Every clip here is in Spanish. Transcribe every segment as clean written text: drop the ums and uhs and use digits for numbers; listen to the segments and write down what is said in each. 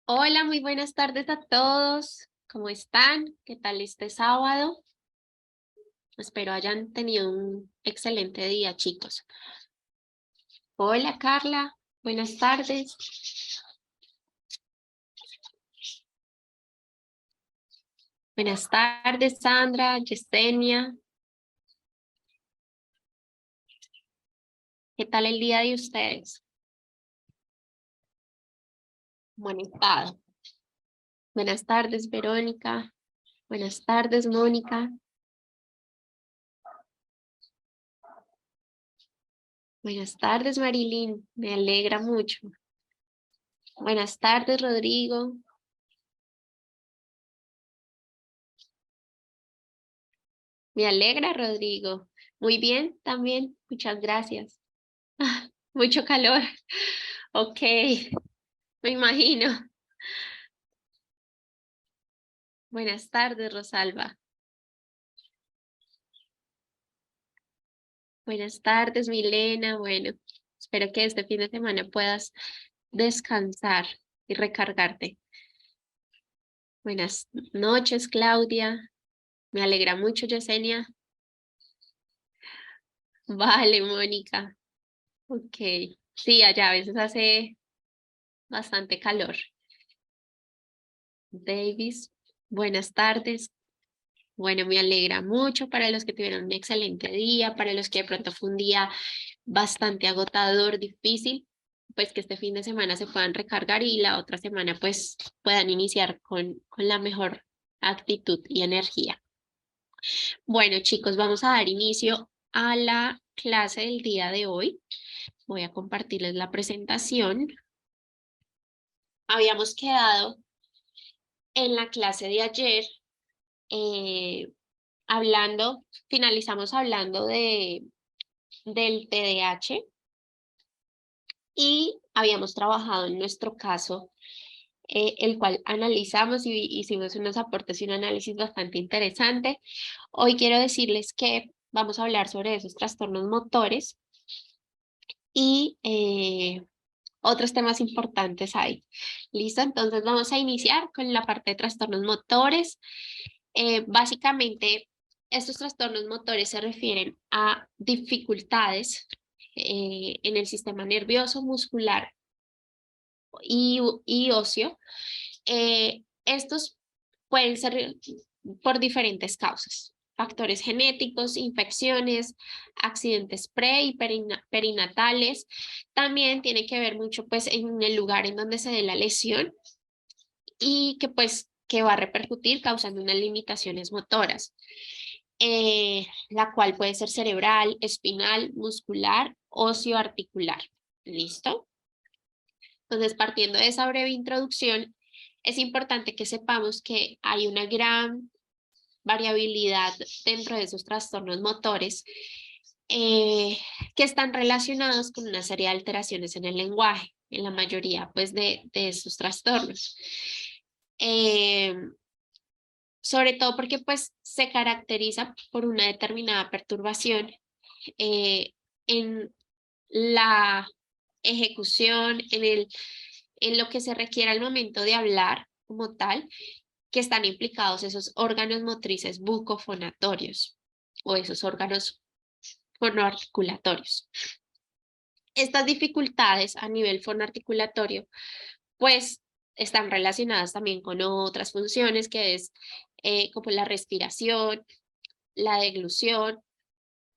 Hola, muy buenas tardes a todos. ¿Cómo están? ¿Qué tal este sábado? Espero hayan tenido un excelente día, chicos. Hola, Carla. Buenas tardes. Buenas tardes, Sandra, Yesenia. ¿Qué tal el día de ustedes? Buen estado. Buenas tardes, Verónica. Buenas tardes, Mónica. Buenas tardes, Marilyn. Me alegra mucho. Buenas tardes, Rodrigo. Me alegra, Rodrigo. Muy bien, también. Muchas gracias. Mucho calor. Ok, me imagino. Buenas tardes, Rosalba. Buenas tardes, Milena. Bueno, espero que este fin de semana puedas descansar y recargarte. Buenas noches, Claudia. Me alegra mucho, Yesenia. Vale, Mónica. Ok. Sí, allá a veces hace bastante calor. Davis, buenas tardes. Bueno, me alegra mucho para los que tuvieron un excelente día, para los que de pronto fue un día bastante agotador, difícil, pues que este fin de semana se puedan recargar y la otra semana pues puedan iniciar con la mejor actitud y energía. Bueno, chicos, vamos a dar inicio a la clase del día de hoy. Voy a compartirles la presentación. Habíamos quedado en la clase de ayer eh, finalizamos hablando del TDAH y habíamos trabajado en nuestro caso, el cual analizamos y hicimos unos aportes y un análisis bastante interesante. Hoy quiero decirles que vamos a hablar sobre esos trastornos motores y otros temas importantes hay. ¿Listo? Entonces vamos a iniciar con la parte de trastornos motores. Básicamente, estos trastornos motores se refieren a dificultades en el sistema nervioso, muscular y óseo. Estos pueden ser por diferentes causas. Factores genéticos, infecciones, accidentes y perinatales. También tiene que ver mucho pues en el lugar en donde se dé la lesión y que pues que va a repercutir causando unas limitaciones motoras, la cual puede ser cerebral, espinal, muscular, óseo articular. ¿Listo? Entonces, partiendo de esa breve introducción, es importante que sepamos que hay una gran variabilidad dentro de esos trastornos motores que están relacionados con una serie de alteraciones en el lenguaje, en la mayoría pues, de esos trastornos. Eh, Sobre todo porque pues se caracteriza por una determinada perturbación eh, en la ejecución, en lo que se requiere al momento de hablar como tal, que están implicados esos órganos motrices bucofonatorios o esos órganos fonoarticulatorios. Estas dificultades a nivel fonoarticulatorio, pues están relacionadas también con otras funciones que es como la respiración, la deglución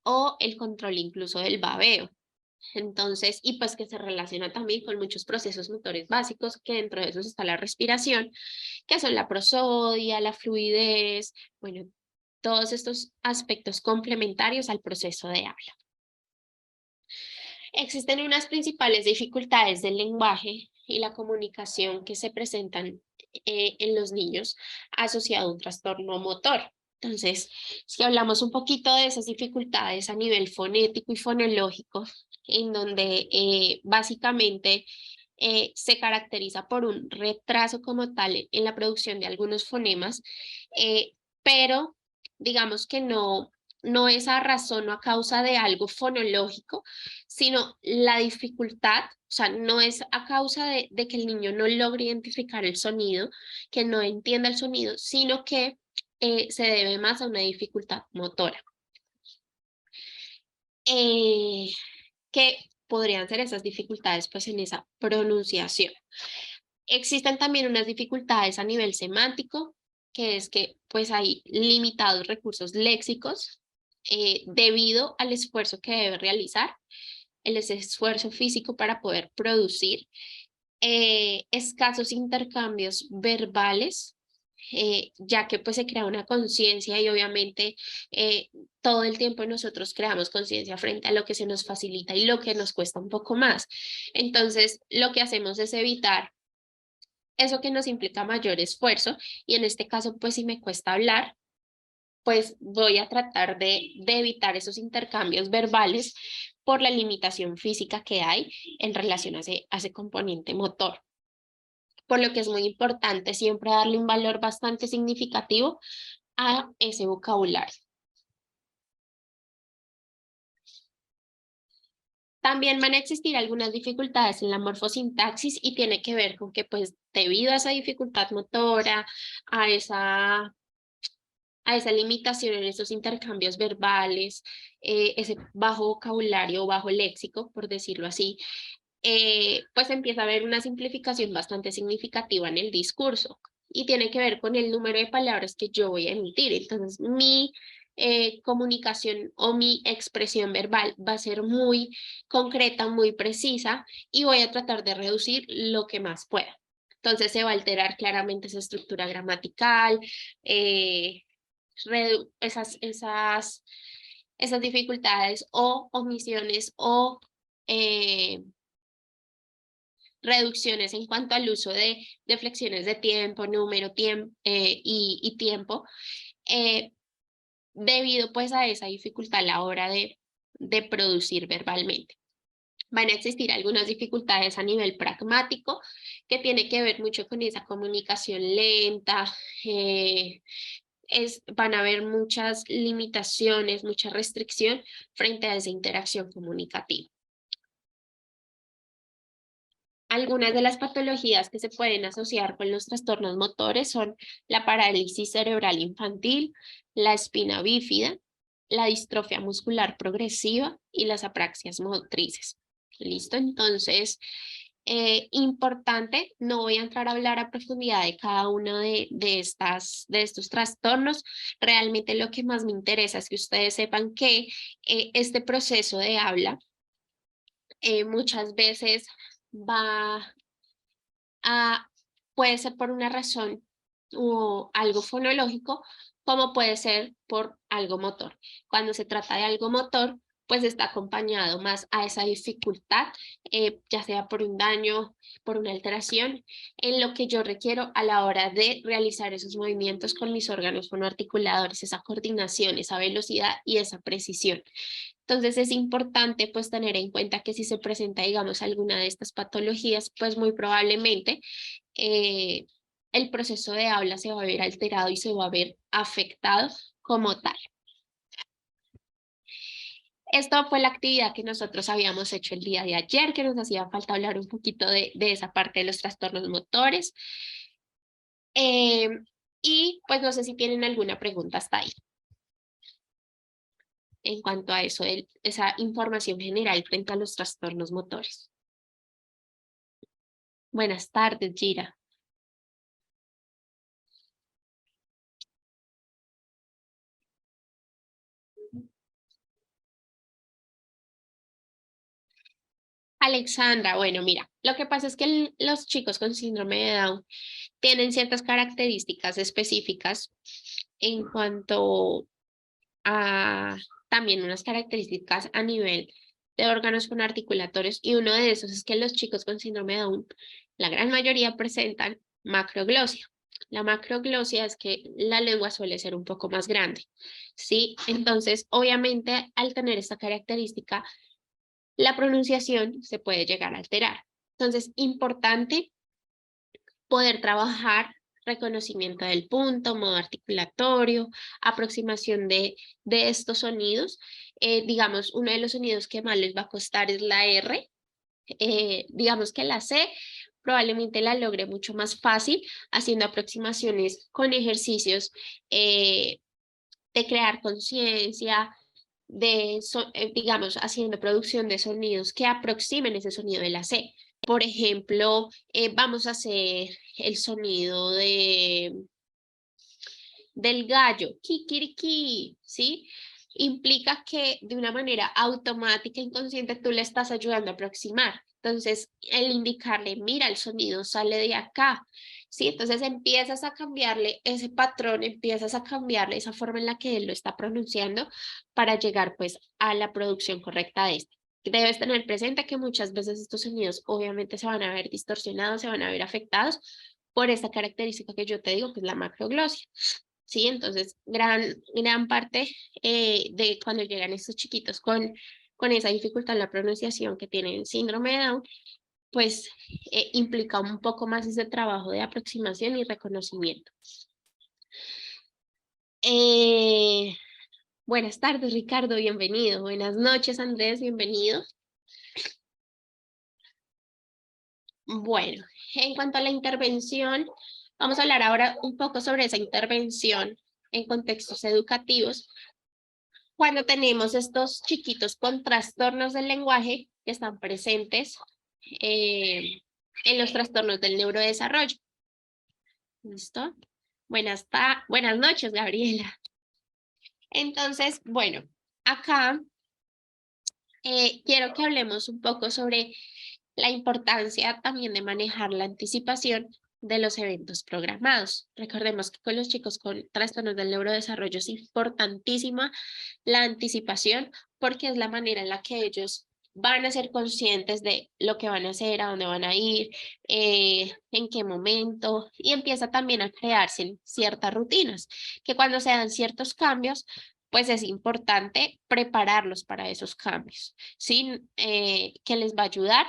o el control incluso del babeo. Entonces, y pues que se relaciona también con muchos procesos motores básicos, que dentro de esos está la respiración, que son la prosodia, la fluidez, bueno, todos estos aspectos complementarios al proceso de habla. Existen unas principales dificultades del lenguaje y la comunicación que se presentan en los niños asociado a un trastorno motor. Entonces, si hablamos un poquito de esas dificultades a nivel fonético y fonológico, en donde básicamente se caracteriza por un retraso como tal en la producción de algunos fonemas, pero digamos que no es a razón o a causa de algo fonológico, sino la dificultad, o sea, no es a causa de que el niño no logre identificar el sonido, que no entienda el sonido, sino que se debe más a una dificultad motora. ¿Qué podrían ser esas dificultades? Pues en esa pronunciación. Existen también unas dificultades a nivel semántico, que es que pues hay limitados recursos léxicos debido al esfuerzo que debe realizar, el esfuerzo físico para poder producir, escasos intercambios verbales, ya que pues se crea una conciencia y obviamente todo el tiempo nosotros creamos conciencia frente a lo que se nos facilita y lo que nos cuesta un poco más. Entonces, lo que hacemos es evitar eso que nos implica mayor esfuerzo y en este caso, pues si me cuesta hablar, pues voy a tratar de evitar esos intercambios verbales por la limitación física que hay en relación a ese componente motor. Por lo que es muy importante siempre darle un valor bastante significativo a ese vocabulario. También van a existir algunas dificultades en la morfosintaxis y tiene que ver con que pues debido a esa dificultad motora, a esa limitación en esos intercambios verbales, ese bajo vocabulario o bajo léxico, por decirlo así, pues empieza a haber una simplificación bastante significativa en el discurso y tiene que ver con el número de palabras que yo voy a emitir. Entonces, mi comunicación o mi expresión verbal va a ser muy concreta, muy precisa y voy a tratar de reducir lo que más pueda. Entonces, se va a alterar claramente esa estructura gramatical, esas dificultades o omisiones o reducciones en cuanto al uso de flexiones de tiempo, número, y tiempo, debido pues a esa dificultad a la hora de producir verbalmente. Van a existir algunas dificultades a nivel pragmático que tiene que ver mucho con esa comunicación lenta, van a haber muchas limitaciones, mucha restricción frente a esa interacción comunicativa. Algunas de las patologías que se pueden asociar con los trastornos motores son la parálisis cerebral infantil, la espina bífida, la distrofia muscular progresiva y las apraxias motrices. ¿Listo? Entonces, importante, no voy a entrar a hablar a profundidad de cada uno de estos trastornos. Realmente lo que más me interesa es que ustedes sepan que este proceso de habla muchas veces va a, puede ser por una razón o algo fonológico, como puede ser por algo motor. Cuando se trata de algo motor, pues está acompañado más a esa dificultad, ya sea por un daño, por una alteración, en lo que yo requiero a la hora de realizar esos movimientos con mis órganos fonoarticuladores, esa coordinación, esa velocidad y esa precisión. Entonces es importante pues tener en cuenta que si se presenta, digamos, alguna de estas patologías, pues muy probablemente el proceso de habla se va a ver alterado y se va a ver afectado como tal. Esto fue la actividad que nosotros habíamos hecho el día de ayer, que nos hacía falta hablar un poquito de esa parte de los trastornos motores. Y pues no sé si tienen alguna pregunta hasta ahí en cuanto a eso, esa información general frente a los trastornos motores. Buenas tardes, Gira. Alexandra, bueno, mira, lo que pasa es que los chicos con síndrome de Down tienen ciertas características específicas en cuanto a también unas características a nivel de órganos articulatorios y uno de esos es que los chicos con síndrome de Down, la gran mayoría presentan macroglosia. La macroglosia es que la lengua suele ser un poco más grande, ¿sí? Entonces, obviamente, al tener esta característica, la pronunciación se puede llegar a alterar. Entonces, importante poder trabajar reconocimiento del punto, modo articulatorio, aproximación de estos sonidos. Digamos, uno de los sonidos que más les va a costar es la R. Digamos que la C probablemente la logre mucho más fácil haciendo aproximaciones con ejercicios de crear conciencia, digamos, haciendo producción de sonidos que aproximen ese sonido de la C. Por ejemplo, vamos a hacer el sonido del gallo, kikiriki, ¿sí? Implica que de una manera automática, inconsciente, tú le estás ayudando a aproximar. Entonces, el indicarle, mira, el sonido sale de acá, ¿sí? Entonces empiezas a cambiarle ese patrón, empiezas a cambiarle esa forma en la que él lo está pronunciando para llegar pues a la producción correcta de este. Debes tener presente que muchas veces estos sonidos obviamente se van a ver distorsionados, se van a ver afectados por esta característica que yo te digo, que es la macroglosia. Sí, entonces gran parte de cuando llegan estos chiquitos con esa dificultad en la pronunciación que tienen síndrome de Down, pues implica un poco más ese trabajo de aproximación y reconocimiento. Buenas tardes, Ricardo, bienvenido. Buenas noches, Andrés, bienvenido. Bueno, en cuanto a la intervención, vamos a hablar ahora un poco sobre esa intervención en contextos educativos. Cuando tenemos estos chiquitos con trastornos del lenguaje que están presentes en los trastornos del neurodesarrollo. ¿Listo? Buenas noches, Gabriela. Entonces, bueno, acá quiero que hablemos un poco sobre la importancia también de manejar la anticipación de los eventos programados. Recordemos que con los chicos con trastornos del neurodesarrollo es importantísima la anticipación porque es la manera en la que ellos van a ser conscientes de lo que van a hacer, a dónde van a ir, en qué momento, y empieza también a crearse ciertas rutinas, que cuando se dan ciertos cambios, pues es importante prepararlos para esos cambios, ¿sí? Que les va a ayudar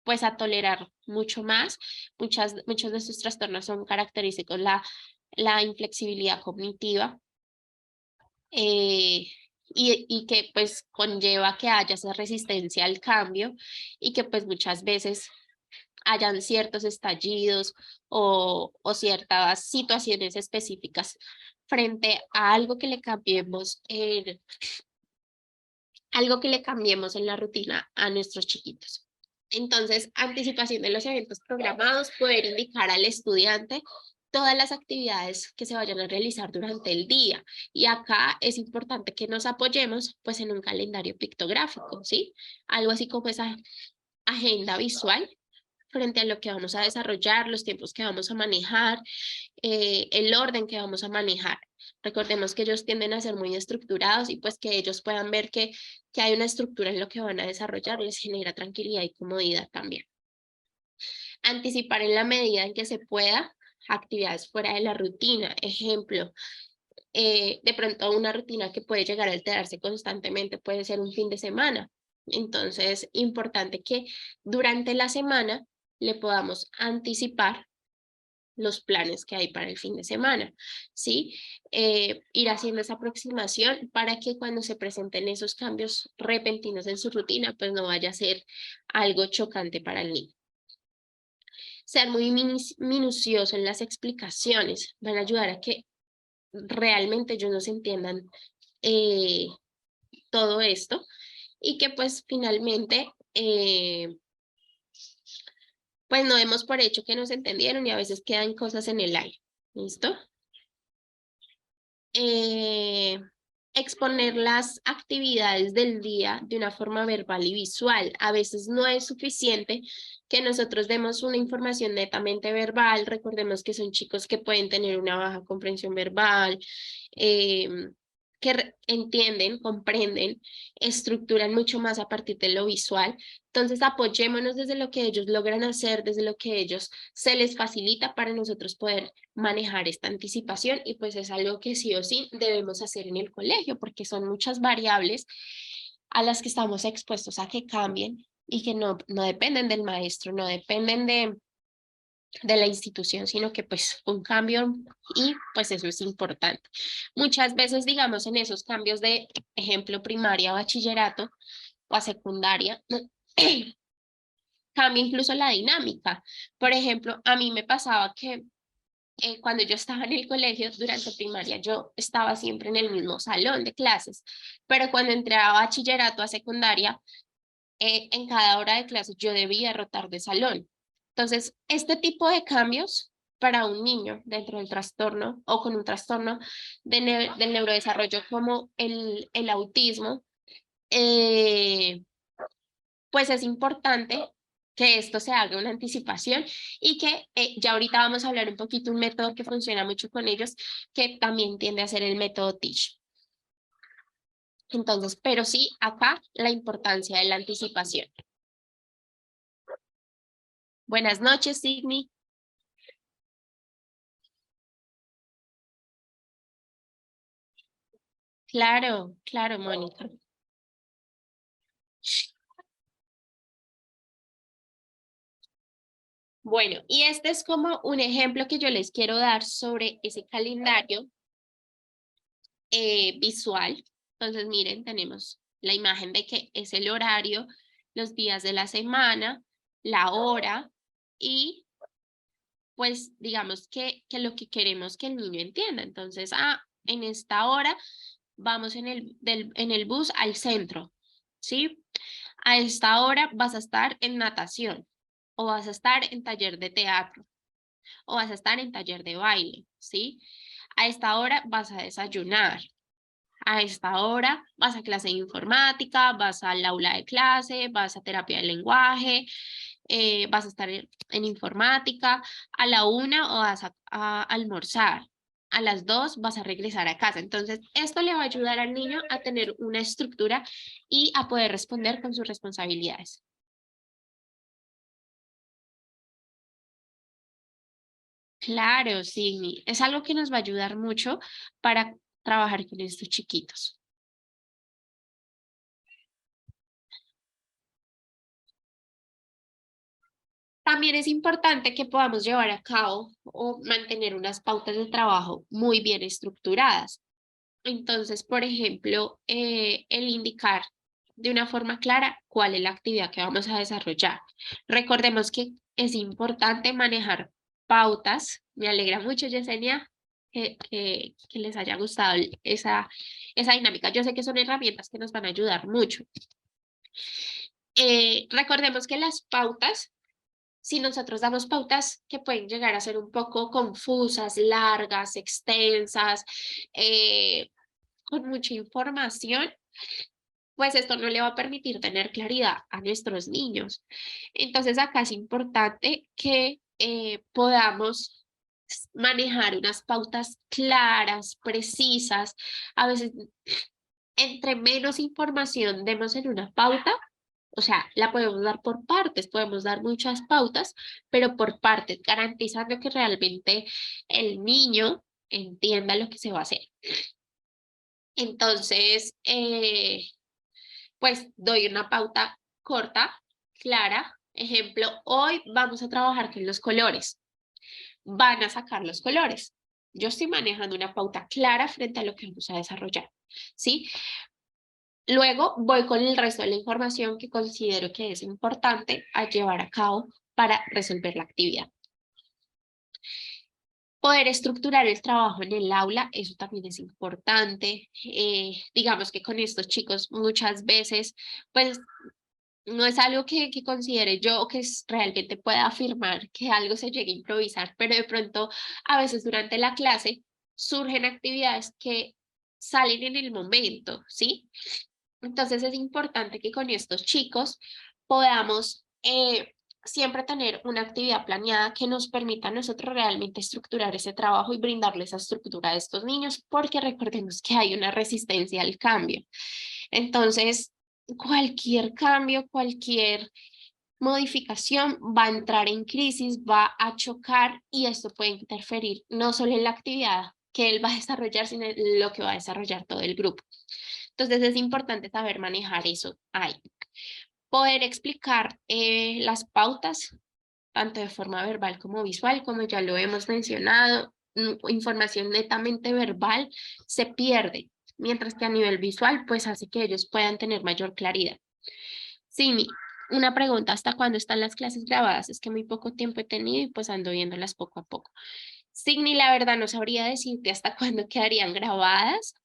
pues a tolerar mucho más. Muchos de estos trastornos son característicos la inflexibilidad cognitiva y que pues conlleva que haya esa resistencia al cambio y que pues muchas veces hayan ciertos estallidos o ciertas situaciones específicas frente a algo que le cambiemos algo que le cambiemos en la rutina a nuestros chiquitos. Entonces, anticipación de los eventos programados, poder indicar al estudiante todas las actividades que se vayan a realizar durante el día. Y acá es importante que nos apoyemos pues en un calendario pictográfico, ¿sí? Algo así como esa agenda visual frente a lo que vamos a desarrollar, los tiempos que vamos a manejar, el orden que vamos a manejar. Recordemos que ellos tienden a ser muy estructurados y pues que ellos puedan ver que hay una estructura en lo que van a desarrollar les genera tranquilidad y comodidad también. Anticipar en la medida en que se pueda actividades fuera de la rutina. Ejemplo, de pronto una rutina que puede llegar a alterarse constantemente puede ser un fin de semana. Entonces, importante que durante la semana le podamos anticipar los planes que hay para el fin de semana, ¿sí? Ir haciendo esa aproximación para que cuando se presenten esos cambios repentinos en su rutina, pues no vaya a ser algo chocante para el niño. Ser muy minucioso en las explicaciones van a ayudar a que realmente ellos nos entiendan todo esto y que pues finalmente pues no demos por hecho que nos entendieron y a veces quedan cosas en el aire. ¿Listo? Exponer las actividades del día de una forma verbal y visual. A veces no es suficiente que nosotros demos una información netamente verbal. Recordemos que son chicos que pueden tener una baja comprensión verbal, que entienden, comprenden, estructuran mucho más a partir de lo visual. Entonces apoyémonos desde lo que ellos logran hacer, desde lo que ellos se les facilita para nosotros poder manejar esta anticipación y pues es algo que sí o sí debemos hacer en el colegio porque son muchas variables a las que estamos expuestos a que cambien y que no dependen del maestro, no dependen de la institución, sino que pues un cambio y pues eso es importante. Muchas veces, digamos, en esos cambios de ejemplo primaria, bachillerato o a secundaria, cambia incluso la dinámica. Por ejemplo, a mí me pasaba que cuando yo estaba en el colegio, durante primaria, yo estaba siempre en el mismo salón de clases, pero cuando entré a bachillerato, a secundaria, en cada hora de clase yo debía rotar de salón. Entonces, este tipo de cambios para un niño dentro del trastorno o con un trastorno del neurodesarrollo como el autismo, eh, pues es importante que esto se haga una anticipación y que ya ahorita vamos a hablar un poquito de un método que funciona mucho con ellos, que también tiende a ser el método Teach. Entonces, pero sí, acá la importancia de la anticipación. Buenas noches, Sidney. Claro, claro, Mónica. Bueno, y este es como un ejemplo que yo les quiero dar sobre ese calendario visual. Entonces, miren, tenemos la imagen de que es el horario, los días de la semana, la hora y pues digamos que lo que queremos que el niño entienda. Entonces, en esta hora vamos en el bus al centro, ¿sí? A esta hora vas a estar en natación o vas a estar en taller de teatro o vas a estar en taller de baile, ¿sí? A esta hora vas a desayunar. A esta hora vas a clase de informática, vas al aula de clase, vas a terapia de lenguaje, vas a estar en informática. A la 1 o vas a almorzar. A las 2 vas a regresar a casa. Entonces, esto le va a ayudar al niño a tener una estructura y a poder responder con sus responsabilidades. Claro, sí, es algo que nos va a ayudar mucho para trabajar con estos chiquitos. También es importante que podamos llevar a cabo o mantener unas pautas de trabajo muy bien estructuradas. Entonces, por ejemplo, el indicar de una forma clara cuál es la actividad que vamos a desarrollar. Recordemos que es importante manejar pautas. Me alegra mucho, Yesenia, que les haya gustado esa dinámica. Yo sé que son herramientas que nos van a ayudar mucho. Recordemos que las pautas, si nosotros damos pautas que pueden llegar a ser un poco confusas, largas, extensas, con mucha información, pues esto no le va a permitir tener claridad a nuestros niños. Entonces acá es importante que podamos manejar unas pautas claras, precisas. A veces, entre menos información demos en una pauta, o sea, la podemos dar por partes, podemos dar muchas pautas, pero por partes, garantizando que realmente el niño entienda lo que se va a hacer. Entonces, pues doy una pauta corta, clara. Ejemplo, hoy vamos a trabajar con los colores. Van a sacar los colores. Yo estoy manejando una pauta clara frente a lo que vamos a desarrollar, ¿sí? Luego voy con el resto de la información que considero que es importante a llevar a cabo para resolver la actividad. Poder estructurar el trabajo en el aula, eso también es importante. Digamos que con estos chicos muchas veces, pues no es algo que considere yo o que realmente pueda afirmar que algo se llegue a improvisar, pero de pronto a veces durante la clase surgen actividades que salen en el momento, ¿sí? Entonces es importante que con estos chicos podamos siempre tener una actividad planeada que nos permita a nosotros realmente estructurar ese trabajo y brindarle esa estructura a estos niños, porque recordemos que hay una resistencia al cambio. Entonces, cualquier cambio, cualquier modificación va a entrar en crisis, va a chocar y esto puede interferir no solo en la actividad que él va a desarrollar, sino en lo que va a desarrollar todo el grupo. Entonces es importante saber manejar eso ahí. Poder explicar las pautas tanto de forma verbal como visual, como ya lo hemos mencionado. Información netamente verbal se pierde, mientras que a nivel visual, pues hace que ellos puedan tener mayor claridad. Sí, una pregunta, ¿hasta cuándo están las clases grabadas? Es que muy poco tiempo he tenido y pues ando viéndolas poco a poco. Signi, la verdad no sabría decirte hasta cuándo quedarían grabadas,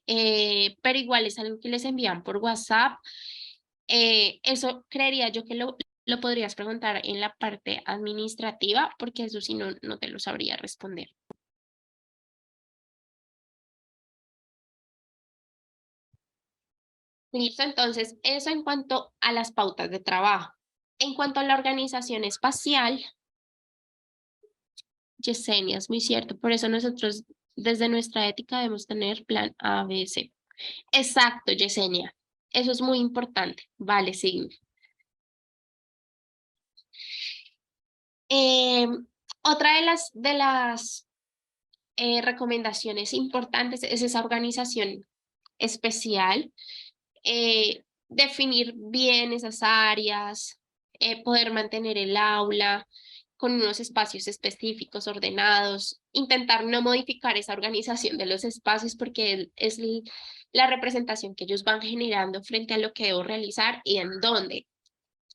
pero igual es algo que les envían por WhatsApp. Eso creería yo que lo podrías preguntar en la parte administrativa, porque eso sí no te lo sabría responder. Listo, entonces eso en cuanto a las pautas de trabajo. En cuanto a la organización espacial, Yesenia, es muy cierto, por eso nosotros desde nuestra ética debemos tener plan A, B, C. Exacto, Yesenia, eso es muy importante. Vale, sí. Otra de las recomendaciones importantes es esa organización especial, definir bien esas áreas, poder mantener el aula con unos espacios específicos, ordenados, intentar no modificar esa organización de los espacios porque es la representación que ellos van generando frente a lo que debo realizar y en dónde.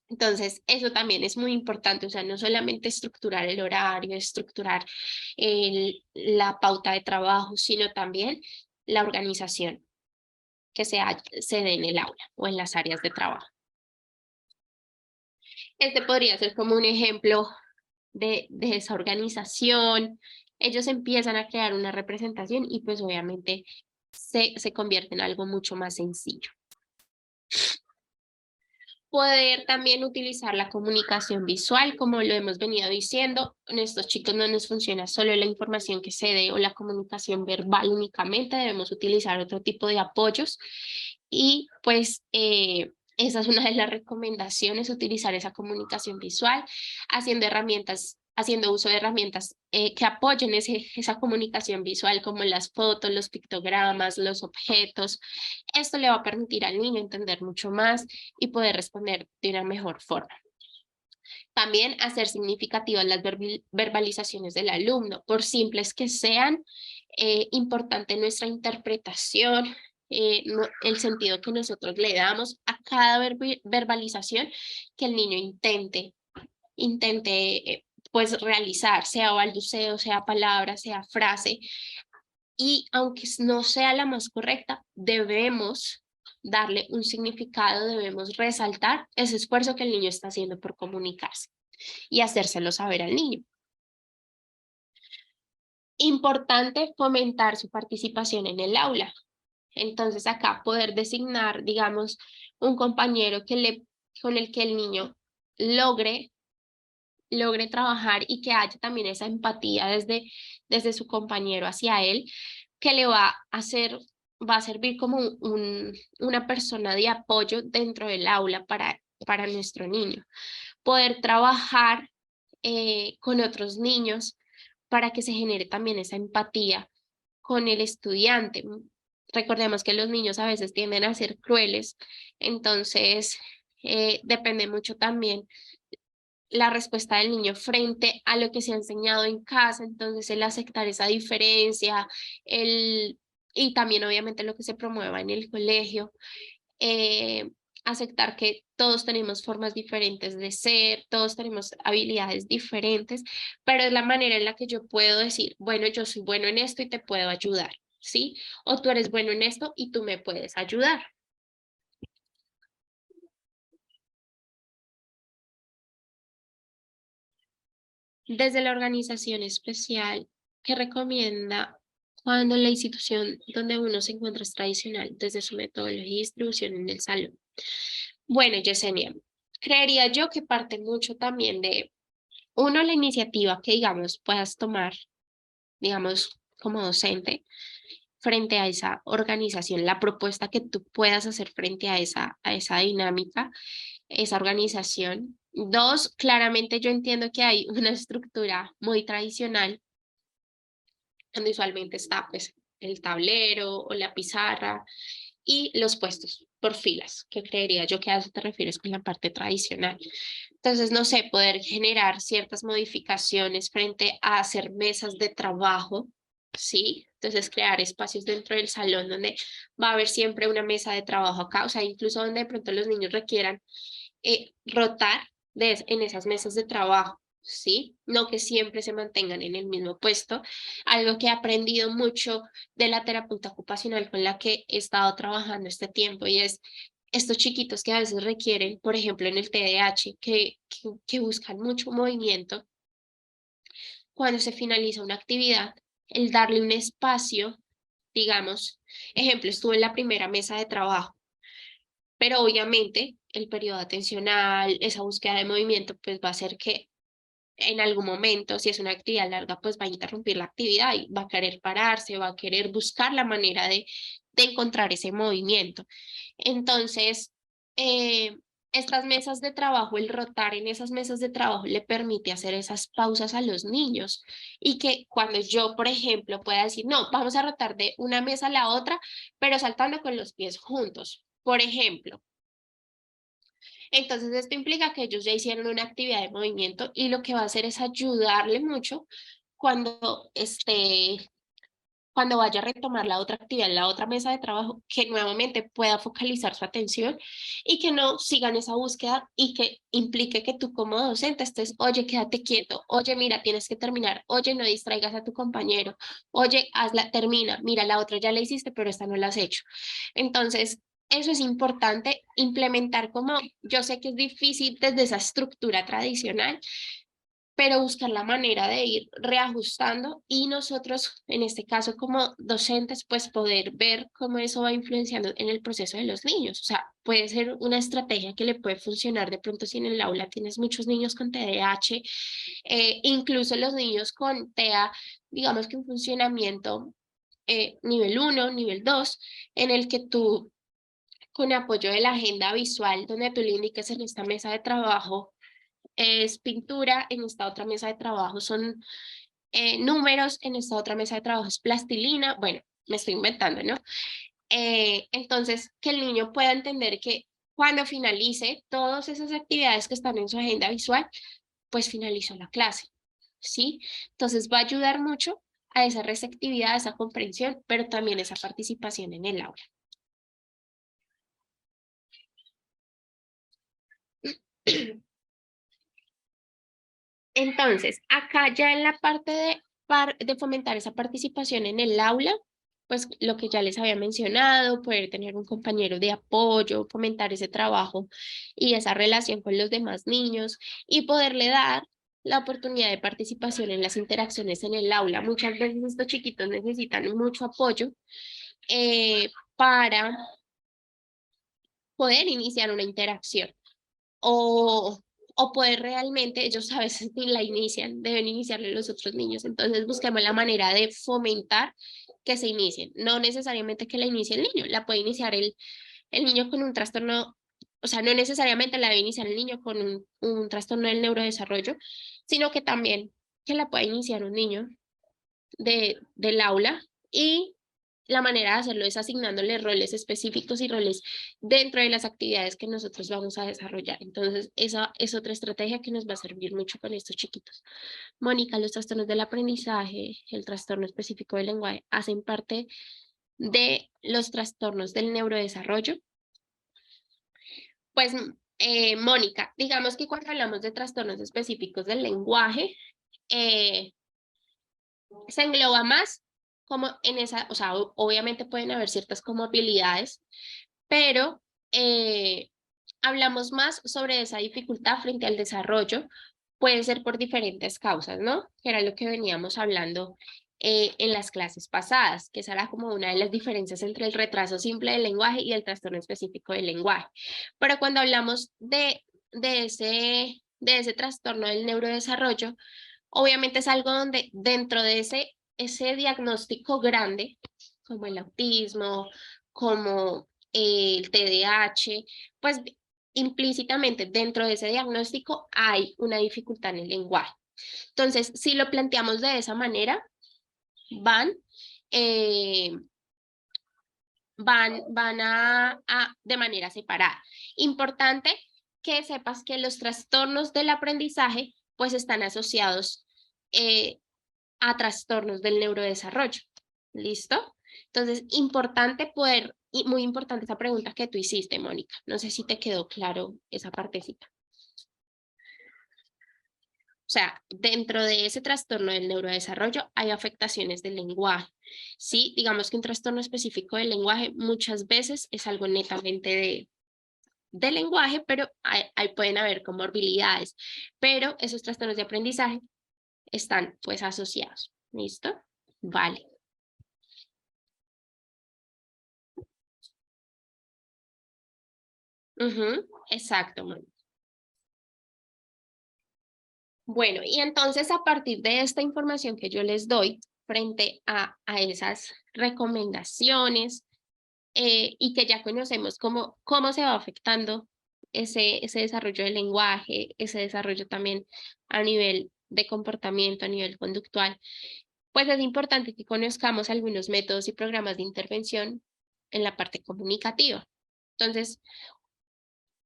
Entonces, eso también es muy importante, o sea, no solamente estructurar el horario, estructurar la pauta de trabajo, sino también la organización que se dé en el aula o en las áreas de trabajo. Este podría ser como un ejemplo de esa organización. Ellos empiezan a crear una representación y pues obviamente se convierte en algo mucho más sencillo. Poder también utilizar la comunicación visual, como lo hemos venido diciendo. En estos chicos no nos funciona solo la información que se dé o la comunicación verbal únicamente, debemos utilizar otro tipo de apoyos. Y pues esa es una de las recomendaciones, utilizar esa comunicación visual, haciendo uso de herramientas que apoyen esa comunicación visual, como las fotos, los pictogramas, los objetos. Esto le va a permitir al niño entender mucho más y poder responder de una mejor forma. También hacer significativas las verbalizaciones del alumno, por simples que sean, importante nuestra interpretación, el sentido que nosotros le damos a cada verbalización que el niño intente pues realizar, sea balbuceo, sea palabra, sea frase. Y aunque no sea la más correcta, debemos darle un significado, debemos resaltar ese esfuerzo que el niño está haciendo por comunicarse y hacérselo saber al niño. Importante fomentar su participación en el aula. Entonces acá poder designar, digamos, un compañero con el que el niño logre trabajar y que haya también esa empatía desde su compañero hacia él, que le va a servir como una persona de apoyo dentro del aula para nuestro niño. Poder trabajar con otros niños para que se genere también esa empatía con el estudiante. Recordemos que los niños a veces tienden a ser crueles, entonces depende mucho también la respuesta del niño frente a lo que se ha enseñado en casa, entonces el aceptar esa diferencia, y también obviamente lo que se promueva en el colegio, eh, aceptar que todos tenemos formas diferentes de ser, todos tenemos habilidades diferentes, pero es la manera en la que yo puedo decir, bueno, yo soy bueno en esto y te puedo ayudar, ¿sí? O tú eres bueno en esto y tú me puedes ayudar. Desde la organización especial, ¿qué recomienda cuando la institución donde uno se encuentra es tradicional, desde su metodología y distribución en el salón? Bueno, Yesenia, creería yo que parte mucho también de, uno, la iniciativa que, digamos, puedas tomar, digamos, como docente frente a esa organización, la propuesta que tú puedas hacer frente a esa dinámica, esa organización. Dos, claramente yo entiendo que hay una estructura muy tradicional donde usualmente está pues el tablero o la pizarra y los puestos por filas, que creería yo que a eso te refieres con la parte tradicional. Entonces, no sé, poder generar ciertas modificaciones frente a hacer mesas de trabajo, ¿sí? Entonces, crear espacios dentro del salón donde va a haber siempre una mesa de trabajo acá, o sea, incluso donde de pronto los niños requieran rotar en esas mesas de trabajo, ¿sí? No que siempre se mantengan en el mismo puesto. Algo que he aprendido mucho de la terapeuta ocupacional con la que he estado trabajando este tiempo y es estos chiquitos que a veces requieren, por ejemplo, en el TDAH, que buscan mucho movimiento, cuando se finaliza una actividad, el darle un espacio, digamos, ejemplo, estuve en la primera mesa de trabajo, pero obviamente el periodo atencional, esa búsqueda de movimiento, pues va a hacer que en algún momento, si es una actividad larga, pues va a interrumpir la actividad y va a querer pararse, va a querer buscar la manera de encontrar ese movimiento. Entonces, eh, estas mesas de trabajo, el rotar en esas mesas de trabajo le permite hacer esas pausas a los niños y que cuando yo, por ejemplo, pueda decir, no, vamos a rotar de una mesa a la otra, pero saltando con los pies juntos. Por ejemplo, entonces, esto implica que ellos ya hicieron una actividad de movimiento y lo que va a hacer es ayudarle mucho cuando cuando vaya a retomar la otra actividad, la otra mesa de trabajo, que nuevamente pueda focalizar su atención y que no sigan esa búsqueda y que implique que tú como docente estés, oye, quédate quieto, oye, mira, tienes que terminar, oye, no distraigas a tu compañero, oye, hazla, termina, mira, la otra ya la hiciste, pero esta no la has hecho. Entonces, eso es importante implementar como, yo sé que es difícil desde esa estructura tradicional, pero buscar la manera de ir reajustando y nosotros, en este caso como docentes, pues poder ver cómo eso va influenciando en el proceso de los niños. O sea, puede ser una estrategia que le puede funcionar de pronto si en el aula tienes muchos niños con TDAH, incluso los niños con TEA, digamos que un funcionamiento nivel 1, nivel 2, en el que tú con apoyo de la agenda visual, donde tú le indiques en esta mesa de trabajo es pintura, en esta otra mesa de trabajo son números, en esta otra mesa de trabajo es plastilina, bueno, me estoy inventando, ¿no? Entonces, que el niño pueda entender que cuando finalice todas esas actividades que están en su agenda visual, pues finalizó la clase, ¿sí? Entonces va a ayudar mucho a esa receptividad, a esa comprensión, pero también esa participación en el aula. Entonces, acá ya en la parte de fomentar esa participación en el aula, pues lo que ya les había mencionado, poder tener un compañero de apoyo, fomentar ese trabajo y esa relación con los demás niños y poderle dar la oportunidad de participación en las interacciones en el aula. Muchas veces estos chiquitos necesitan mucho apoyo para poder iniciar una interacción o, o poder realmente, ellos a veces ni la inician, deben iniciarle los otros niños. Entonces busquemos la manera de fomentar que se inicien. No necesariamente que la inicie el niño, la puede iniciar el niño con un trastorno, o sea, no necesariamente la debe iniciar el niño con un trastorno del neurodesarrollo, sino que también que la puede iniciar un niño del aula y la manera de hacerlo es asignándole roles específicos y roles dentro de las actividades que nosotros vamos a desarrollar. Entonces, esa es otra estrategia que nos va a servir mucho con estos chiquitos. Mónica, los trastornos del aprendizaje, el trastorno específico del lenguaje, hacen parte de los trastornos del neurodesarrollo. Pues, Mónica, digamos que cuando hablamos de trastornos específicos del lenguaje, eh, se engloba más como en esa, o sea, obviamente pueden haber ciertas como habilidades, pero hablamos más sobre esa dificultad frente al desarrollo, puede ser por diferentes causas, ¿no? Que era lo que veníamos hablando en las clases pasadas, que esa era como una de las diferencias entre el retraso simple del lenguaje y el trastorno específico del lenguaje. Pero cuando hablamos de ese trastorno del neurodesarrollo, obviamente es algo donde dentro de ese diagnóstico grande, como el autismo, como el TDAH, pues implícitamente dentro de ese diagnóstico hay una dificultad en el lenguaje. Entonces, si lo planteamos de esa manera, van, eh, van de manera separada. Importante que sepas que los trastornos del aprendizaje pues están asociados a trastornos del neurodesarrollo. ¿Listo? Entonces, importante poder, y muy importante esa pregunta que tú hiciste, Mónica. No sé si te quedó claro esa partecita. O sea, dentro de ese trastorno del neurodesarrollo hay afectaciones del lenguaje. Sí, digamos que un trastorno específico del lenguaje muchas veces es algo netamente de lenguaje, pero ahí pueden haber comorbilidades. Pero esos trastornos de aprendizaje están pues asociados. ¿Listo? Vale. Exacto, Mónica. Bueno, y entonces a partir de esta información que yo les doy frente a esas recomendaciones y que ya conocemos cómo se va afectando ese desarrollo del lenguaje, ese desarrollo también a nivel de comportamiento, a nivel conductual, pues es importante que conozcamos algunos métodos y programas de intervención en la parte comunicativa. Entonces,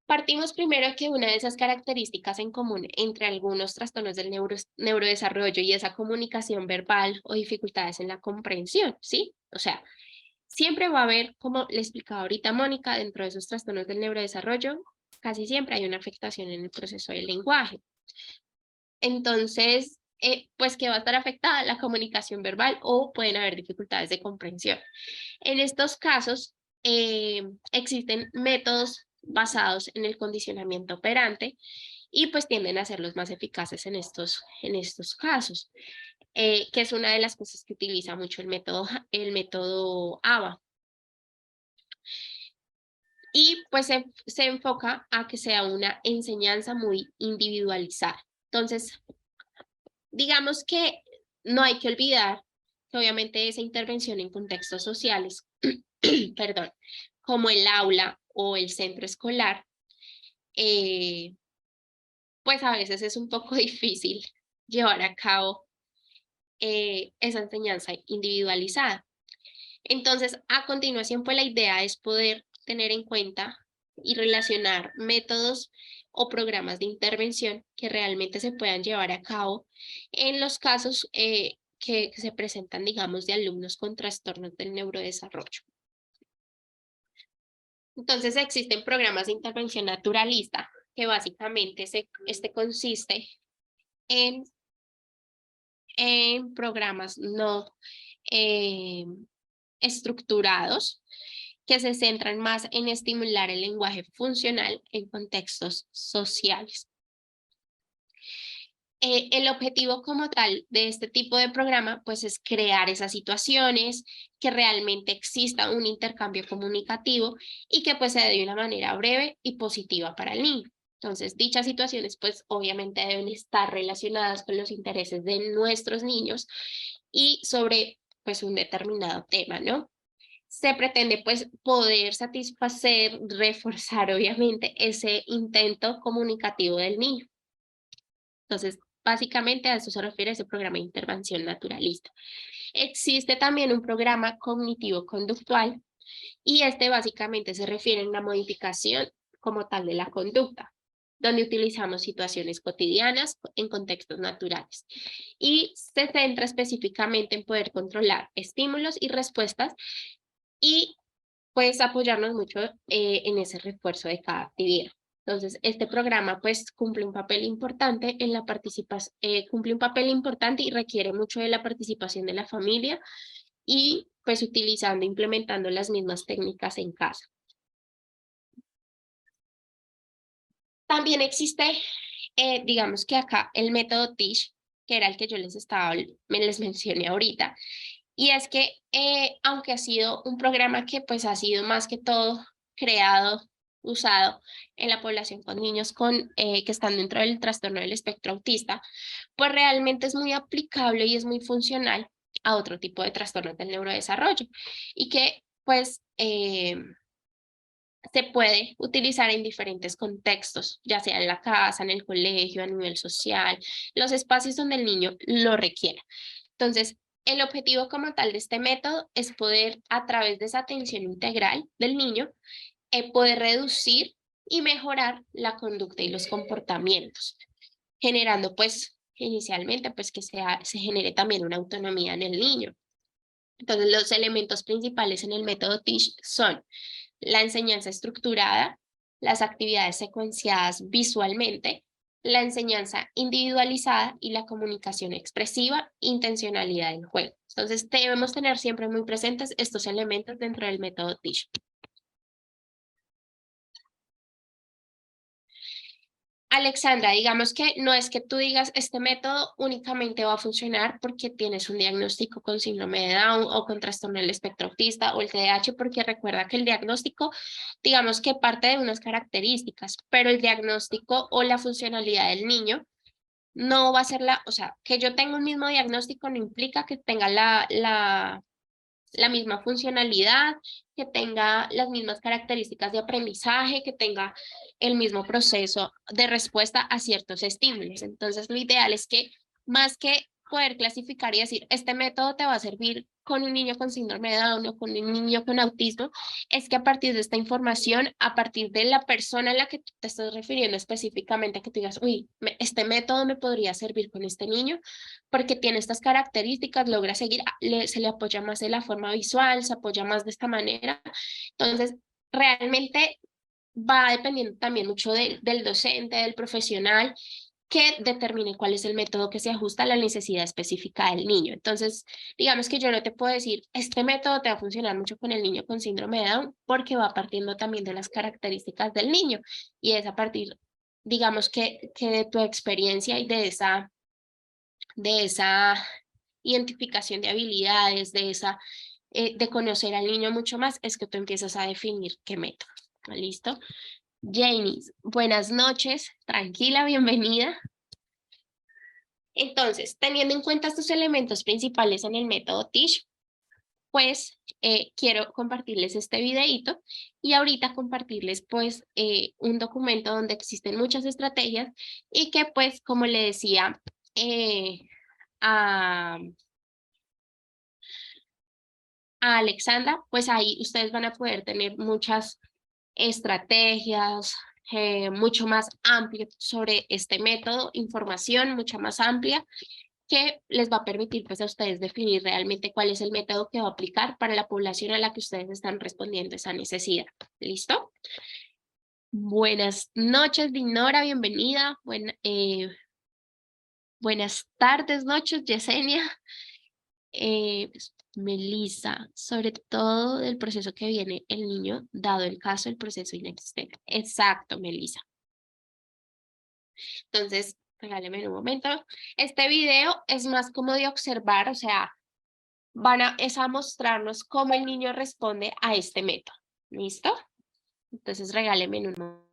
partimos primero que una de esas características en común entre algunos trastornos del neurodesarrollo y esa comunicación verbal o dificultades en la comprensión, ¿sí? O sea, siempre va a haber, como le explicaba ahorita Mónica, dentro de esos trastornos del neurodesarrollo, casi siempre hay una afectación en el proceso del lenguaje. Entonces, pues que va a estar afectada la comunicación verbal o pueden haber dificultades de comprensión. En estos casos, existen métodos basados en el condicionamiento operante y pues tienden a ser los más eficaces en estos casos, que es una de las cosas que utiliza mucho el método ABA. Y pues se enfoca a que sea una enseñanza muy individualizada. Entonces, digamos que no hay que olvidar que obviamente esa intervención en contextos sociales, perdón, como el aula o el centro escolar, eh, pues a veces es un poco difícil llevar a cabo esa enseñanza individualizada. Entonces, a continuación, pues la idea es poder tener en cuenta y relacionar métodos o programas de intervención que realmente se puedan llevar a cabo en los casos que se presentan, digamos, de alumnos con trastornos del neurodesarrollo. Entonces, existen programas de intervención naturalista que básicamente este consiste en, en programas no eh, estructurados que se centran más en estimular el lenguaje funcional en contextos sociales. El objetivo como tal de este tipo de programa pues es crear esas situaciones, que realmente exista un intercambio comunicativo y que pues se dé de una manera breve y positiva para el niño. Entonces, dichas situaciones pues obviamente deben estar relacionadas con los intereses de nuestros niños y sobre pues un determinado tema, ¿no? Se pretende pues poder satisfacer, reforzar obviamente ese intento comunicativo del niño. Entonces, básicamente a eso se refiere ese programa de intervención naturalista. Existe también un programa cognitivo-conductual y este básicamente se refiere a una modificación como tal de la conducta, donde utilizamos situaciones cotidianas en contextos naturales y se centra específicamente en poder controlar estímulos y respuestas y pues apoyarnos mucho en ese refuerzo de cada actividad. Entonces, este programa pues cumple un papel importante en la participación, cumple un papel importante y requiere mucho de la participación de la familia y pues utilizando, implementando las mismas técnicas en casa. También existe, digamos que acá el método TEACH, que era el que yo les mencioné ahorita, y es que aunque ha sido un programa que pues ha sido más que todo creado, usado en la población con niños que están dentro del trastorno del espectro autista, pues realmente es muy aplicable y es muy funcional a otro tipo de trastornos del neurodesarrollo y que pues se puede utilizar en diferentes contextos, ya sea en la casa, en el colegio, a nivel social, los espacios donde el niño lo requiera. Entonces, el objetivo como tal de este método es poder, a través de esa atención integral del niño, poder reducir y mejorar la conducta y los comportamientos, generando pues inicialmente pues que se genere también una autonomía en el niño. Entonces los elementos principales en el método TEACH son la enseñanza estructurada, las actividades secuenciadas visualmente, la enseñanza individualizada y la comunicación expresiva, intencionalidad del juego. Entonces debemos tener siempre muy presentes estos elementos dentro del método TEACH. Alexandra, digamos que no es que tú digas este método únicamente va a funcionar porque tienes un diagnóstico con síndrome de Down o con trastorno del espectro autista o el TDAH, porque recuerda que el diagnóstico, digamos que parte de unas características, pero el diagnóstico o la funcionalidad del niño no va a ser o sea, que yo tenga un mismo diagnóstico no implica que tenga la misma funcionalidad, que tenga las mismas características de aprendizaje, que tenga el mismo proceso de respuesta a ciertos estímulos. Entonces, lo ideal es que más que poder clasificar y decir, este método te va a servir con un niño con síndrome de Down o con un niño con autismo, es que a partir de esta información, a partir de la persona a la que tú te estás refiriendo específicamente, que tú digas, uy, este método me podría servir con este niño, porque tiene estas características, logra seguir, se le apoya más de la forma visual, se apoya más de esta manera. Entonces, realmente va dependiendo también mucho del docente, del profesional, que determine cuál es el método que se ajusta a la necesidad específica del niño. Entonces, digamos que yo no te puedo decir, este método te va a funcionar mucho con el niño con síndrome de Down, porque va partiendo también de las características del niño, y es a partir, digamos que de tu experiencia y de esa identificación de habilidades, de conocer al niño mucho más, es que tú empiezas a definir qué método. ¿Listo? Janice, buenas noches, tranquila, bienvenida. Entonces, teniendo en cuenta estos elementos principales en el método TEACH, pues quiero compartirles este videito y ahorita compartirles pues un documento donde existen muchas estrategias y que pues como le decía a Alexandra, pues ahí ustedes van a poder tener muchas estrategias, mucho más amplio sobre este método, información mucho más amplia que les va a permitir pues a ustedes definir realmente cuál es el método que va a aplicar para la población a la que ustedes están respondiendo esa necesidad. ¿Listo? Buenas noches, Dinora, bienvenida. Buenas tardes, noches, Yesenia. Melissa, sobre todo del proceso que viene el niño, dado el caso del proceso inexistente. Exacto, Melissa. Entonces, regáleme un momento. Este video es más como de observar, o sea, es a mostrarnos cómo el niño responde a este método. ¿Listo? Entonces, regáleme un momento.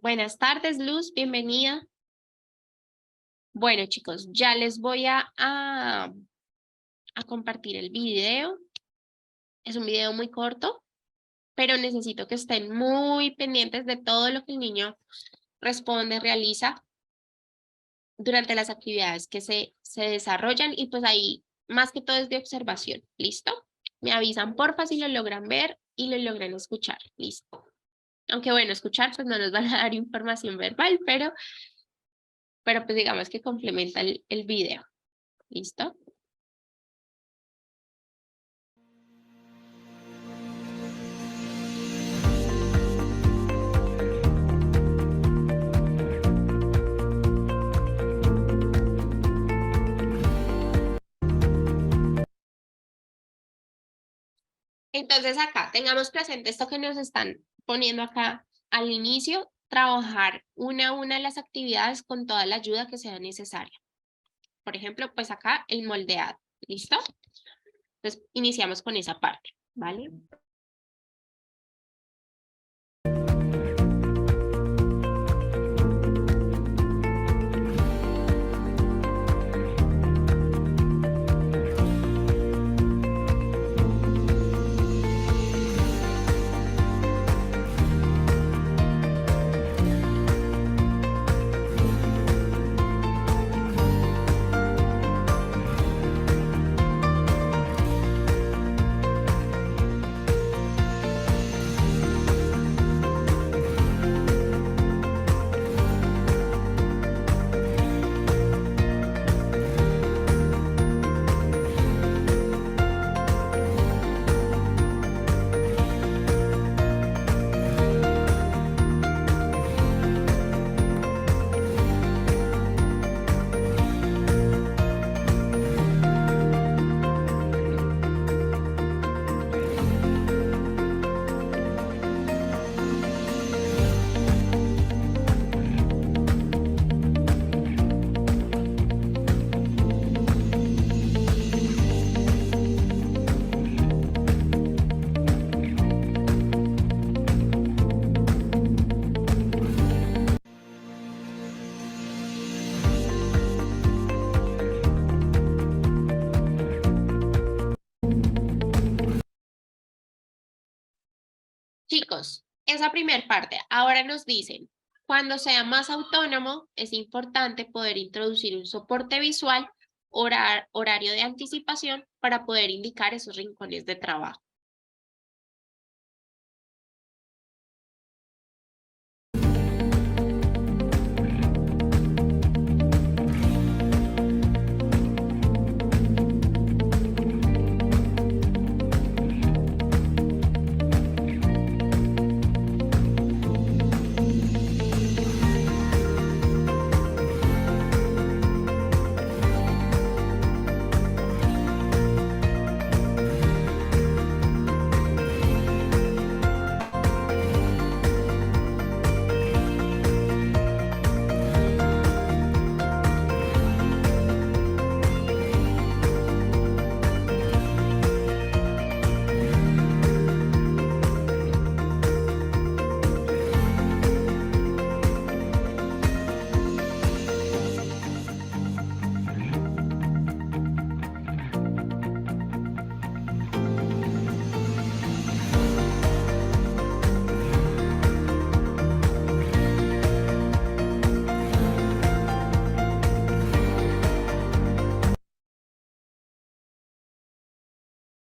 Buenas tardes, Luz, bienvenida. Bueno, chicos, ya les voy a compartir el video. Es un video muy corto, pero necesito que estén muy pendientes de todo lo que el niño responde, realiza durante las actividades que se desarrollan y pues ahí más que todo es de observación. ¿Listo? Me avisan porfa si lo logran ver y lo logran escuchar. ¿Listo? Aunque bueno, escuchar pues no nos van a dar información verbal, pero pues digamos que complementa el video. ¿Listo? Entonces acá tengamos presente esto que nos están poniendo acá al inicio, trabajar una a una de las actividades con toda la ayuda que sea necesaria. Por ejemplo, pues acá el moldeado, ¿listo? Entonces iniciamos con esa parte, ¿vale? Chicos, esa primera parte. Ahora nos dicen, cuando sea más autónomo, es importante poder introducir un soporte visual, horario de anticipación para poder indicar esos rincones de trabajo.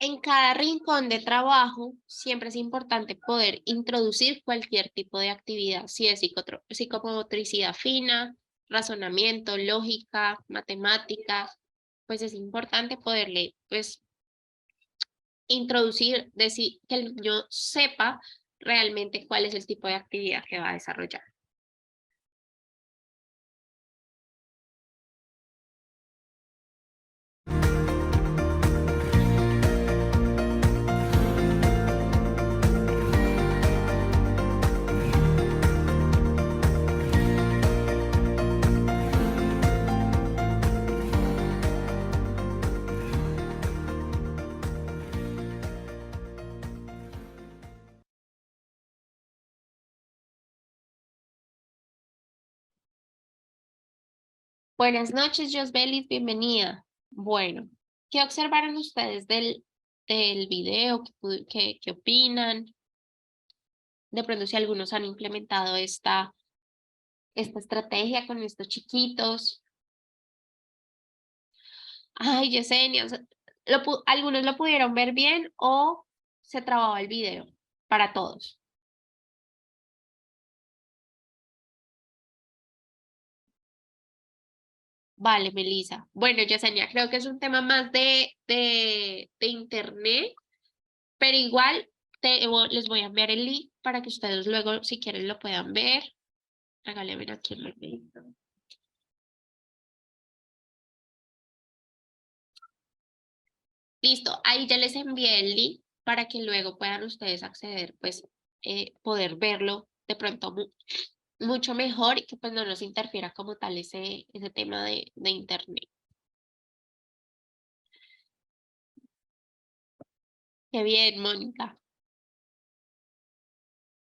En cada rincón de trabajo siempre es importante poder introducir cualquier tipo de actividad, si es psicomotricidad fina, razonamiento, lógica, matemáticas, pues es importante poderle pues introducir, decir que el niño sepa realmente cuál es el tipo de actividad que va a desarrollar. Buenas noches, Josbelis, bienvenida. Bueno, ¿qué observaron ustedes del video? ¿Qué opinan? De pronto si algunos han implementado esta estrategia con estos chiquitos. Ay, Yesenia, o sea, algunos lo pudieron ver bien o se trababa el video para todos. Vale, Melissa. Bueno, Yesenia, creo que es un tema más de internet, pero igual les voy a enviar el link para que ustedes luego, si quieren, lo puedan ver. Háganle aquí en el link. Listo, ahí ya les envié el link para que luego puedan ustedes acceder, pues poder verlo de pronto mucho mejor y que pues no nos interfiera como tal ese tema de internet. Qué bien, Mónica.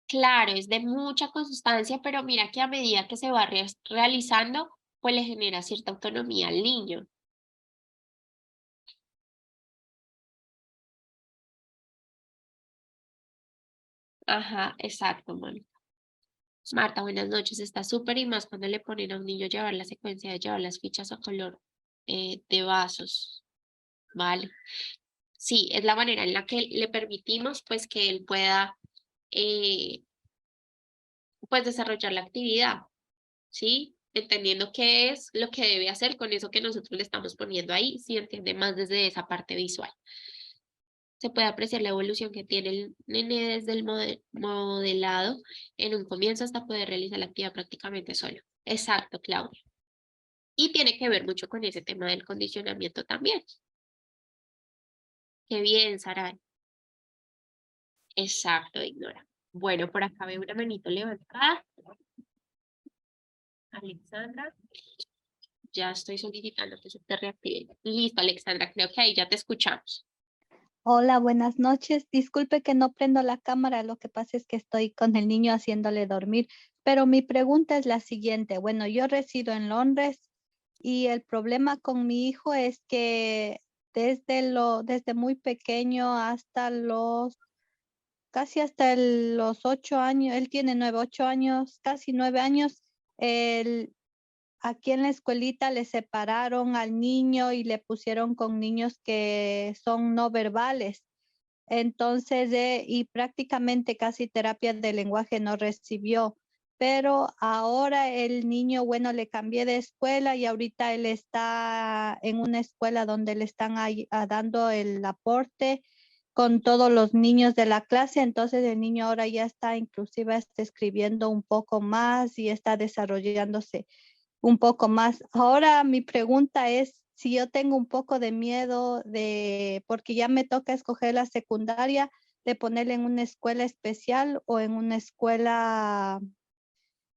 Claro, es de mucha constancia, pero mira que a medida que se va realizando, pues le genera cierta autonomía al niño. Ajá, exacto, Mónica. Marta, buenas noches. Está súper y más cuando le ponen a un niño llevar la secuencia de llevar las fichas a color de vasos. Vale. Sí, es la manera en la que le permitimos pues que él pueda eh, pues desarrollar la actividad, ¿sí? Entendiendo qué es lo que debe hacer con eso que nosotros le estamos poniendo ahí, si entiende más desde esa parte visual. Se puede apreciar la evolución que tiene el nene desde el modelado en un comienzo hasta poder realizar la actividad prácticamente solo. Exacto, Claudia. Y tiene que ver mucho con ese tema del condicionamiento también. Qué bien, Sara. Exacto, Ignora. Bueno, por acá veo una manito levantada. Alexandra, ya estoy solicitando que se te reactive. Listo, Alexandra, creo que ahí ya te escuchamos. Hola, buenas noches. Disculpe que no prendo la cámara, lo que pasa es que estoy con el niño haciéndole dormir, pero mi pregunta es la siguiente. Bueno, yo resido en Londres y el problema con mi hijo es que desde muy pequeño hasta casi hasta los 8 años, él tiene 8 años, casi 9 años, él, aquí en la escuelita le separaron al niño y le pusieron con niños que son no verbales. Entonces, y prácticamente casi terapia de lenguaje no recibió. Pero ahora el niño, bueno, le cambié de escuela y ahorita él está en una escuela donde le están dando el aporte con todos los niños de la clase. Entonces el niño ahora ya está, inclusive está escribiendo un poco más y está desarrollándose un poco más. Ahora mi pregunta es si yo tengo un poco de miedo porque ya me toca escoger la secundaria, de ponerle en una escuela especial o en una escuela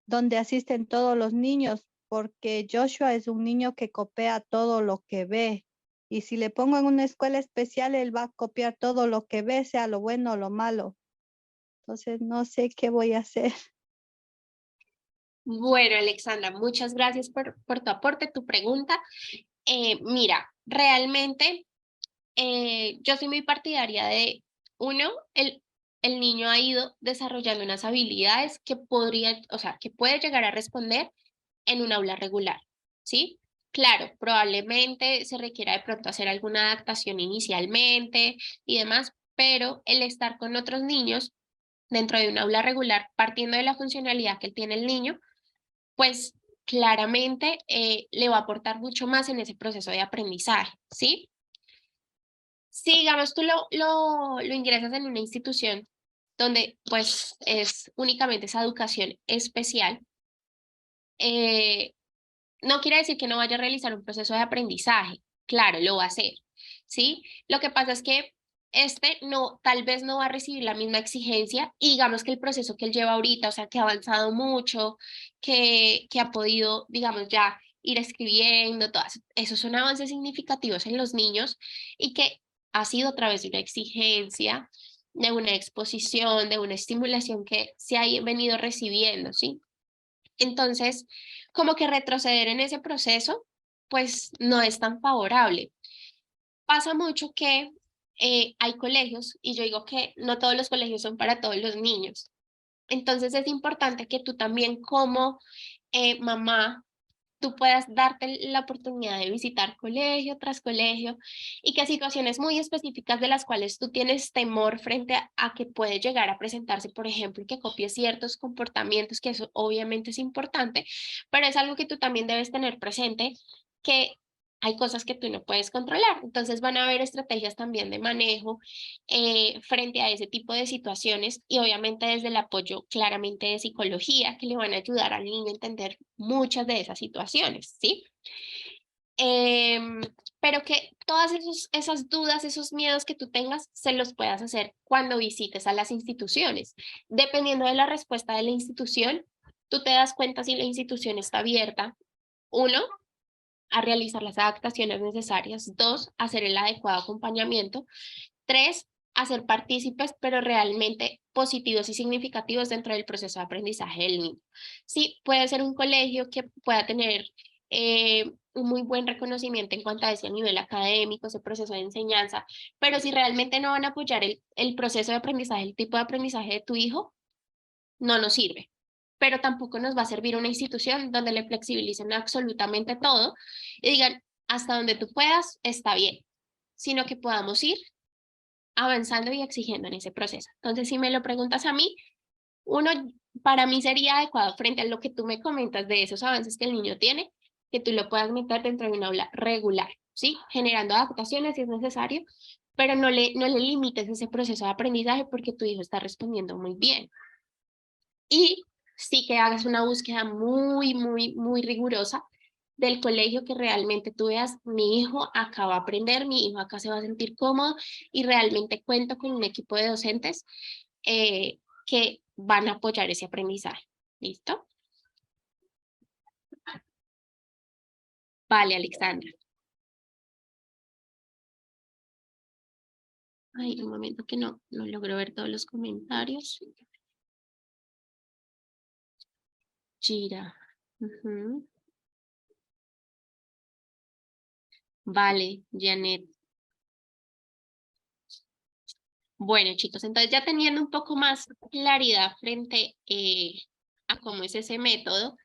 donde asisten todos los niños, porque Joshua es un niño que copia todo lo que ve. Y si le pongo en una escuela especial, él va a copiar todo lo que ve, sea lo bueno o lo malo. Entonces, no sé qué voy a hacer. Bueno, Alexandra, muchas gracias por tu aporte, tu pregunta. Mira, realmente yo soy muy partidaria de, uno, el niño ha ido desarrollando unas habilidades que podría, o sea, que puede llegar a responder en un aula regular, ¿sí? Claro, probablemente se requiera de pronto hacer alguna adaptación inicialmente y demás, pero el estar con otros niños dentro de un aula regular, partiendo de la funcionalidad que tiene el niño, pues claramente le va a aportar mucho más en ese proceso de aprendizaje, ¿sí? Si digamos tú lo ingresas en una institución donde pues es únicamente esa educación especial, eh, no quiere decir que no vaya a realizar un proceso de aprendizaje, claro, lo va a hacer, ¿sí? Lo que pasa es que este no, tal vez no va a recibir la misma exigencia y digamos que el proceso que él lleva ahorita, o sea, que ha avanzado mucho, que ha podido, digamos, ya ir escribiendo, todas, esos son avances significativos en los niños y que ha sido a través de una exigencia, de una exposición, de una estimulación que se ha venido recibiendo, ¿sí? Entonces, como que retroceder en ese proceso, pues no es tan favorable. Pasa mucho que hay colegios, y yo digo que no todos los colegios son para todos los niños. Entonces es importante que tú también como mamá, tú puedas darte la oportunidad de visitar colegio tras colegio y que situaciones muy específicas de las cuales tú tienes temor frente a que puede llegar a presentarse, por ejemplo, que copies ciertos comportamientos, que eso obviamente es importante, pero es algo que tú también debes tener presente, que hay cosas que tú no puedes controlar. Entonces van a haber estrategias también de manejo frente a ese tipo de situaciones y obviamente desde el apoyo claramente de psicología que le van a ayudar al niño a entender muchas de esas situaciones, ¿sí? Em, pero que todas esas dudas, esos miedos que tú tengas, se los puedas hacer cuando visites a las instituciones. Dependiendo de la respuesta de la institución, tú te das cuenta si la institución está abierta, uno, a realizar las adaptaciones necesarias, dos, hacer el adecuado acompañamiento, tres, hacer partícipes, pero realmente positivos y significativos dentro del proceso de aprendizaje del niño. Sí, puede ser un colegio que pueda tener un muy buen reconocimiento en cuanto a ese nivel académico, ese proceso de enseñanza, pero si realmente no van a apoyar el proceso de aprendizaje, el tipo de aprendizaje de tu hijo, no nos sirve. Pero tampoco nos va a servir una institución donde le flexibilicen absolutamente todo y digan, hasta donde tú puedas, está bien, sino que podamos ir avanzando y exigiendo en ese proceso. Entonces, si me lo preguntas a mí, uno, para mí sería adecuado frente a lo que tú me comentas de esos avances que el niño tiene, que tú lo puedas meter dentro de una aula regular, ¿sí? Generando adaptaciones si es necesario, pero no le limites ese proceso de aprendizaje porque tu hijo está respondiendo muy bien. Y sí que hagas una búsqueda muy, muy, muy rigurosa del colegio que realmente tú veas, mi hijo acá va a aprender, mi hijo acá se va a sentir cómodo y realmente cuento con un equipo de docentes que van a apoyar ese aprendizaje. ¿Listo? Vale, Alexandra. Ay, un momento que no logro ver todos los comentarios. Gira. Ujú. Vale, Janet. Bueno, chicos, entonces ya teniendo un poco más claridad frente a cómo es ese método,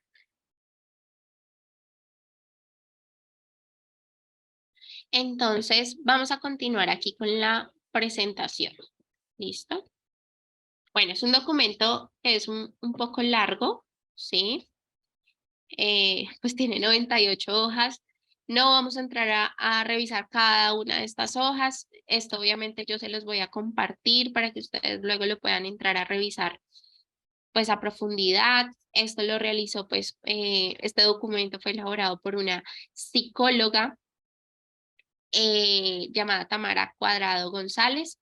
entonces vamos a continuar aquí con la presentación. ¿Listo? Bueno, es un documento que es un poco largo, ¿sí? Pues tiene 98 hojas. No vamos a entrar a revisar cada una de estas hojas. Esto obviamente yo se los voy a compartir para que ustedes luego lo puedan entrar a revisar pues a profundidad. Esto lo realizó pues este documento fue elaborado por una psicóloga llamada Tamara Cuadrado González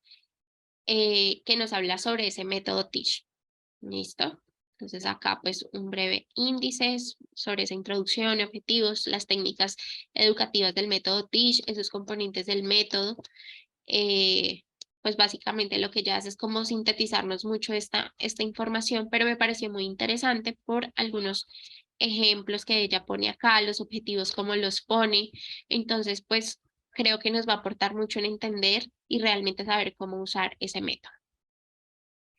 que nos habla sobre ese método TEACH. ¿Listo? Entonces acá pues un breve índice sobre esa introducción, objetivos, las técnicas educativas del método TEACH, esos componentes del método. Pues básicamente lo que ella hace es como sintetizarnos mucho esta información, pero me pareció muy interesante por algunos ejemplos que ella pone acá, los objetivos como los pone. Entonces pues creo que nos va a aportar mucho en entender y realmente saber cómo usar ese método.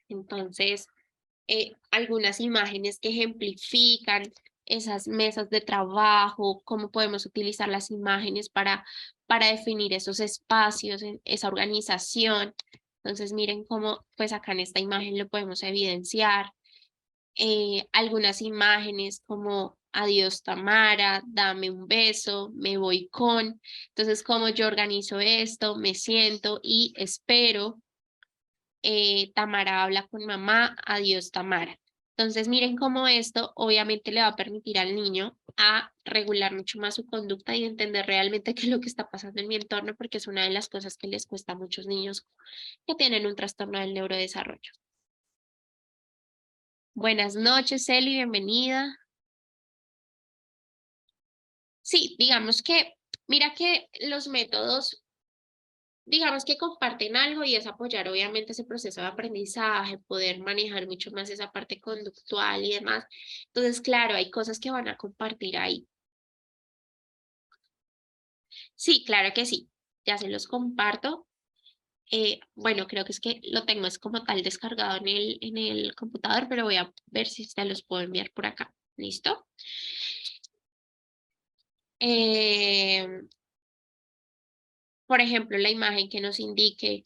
Entonces, algunas imágenes que ejemplifican esas mesas de trabajo, cómo podemos utilizar las imágenes para definir esos espacios, esa organización. Entonces miren cómo pues acá en esta imagen lo podemos evidenciar. Algunas imágenes como adiós Tamara, dame un beso, me voy con. Entonces cómo yo organizo esto, me siento y espero. Tamara habla con mamá, adiós Tamara. Entonces miren cómo esto obviamente le va a permitir al niño a regular mucho más su conducta y entender realmente qué es lo que está pasando en mi entorno, porque es una de las cosas que les cuesta a muchos niños que tienen un trastorno del neurodesarrollo. Buenas noches, Eli, bienvenida. Sí, digamos que, mira que los métodos digamos que comparten algo y es apoyar obviamente ese proceso de aprendizaje, poder manejar mucho más esa parte conductual y demás. Entonces, claro, hay cosas que van a compartir ahí. Sí, claro que sí, ya se los comparto. Bueno, creo que es que lo tengo es como tal descargado en el computador, pero voy a ver si se los puedo enviar por acá. ¿Listo? Por ejemplo, la imagen que nos indique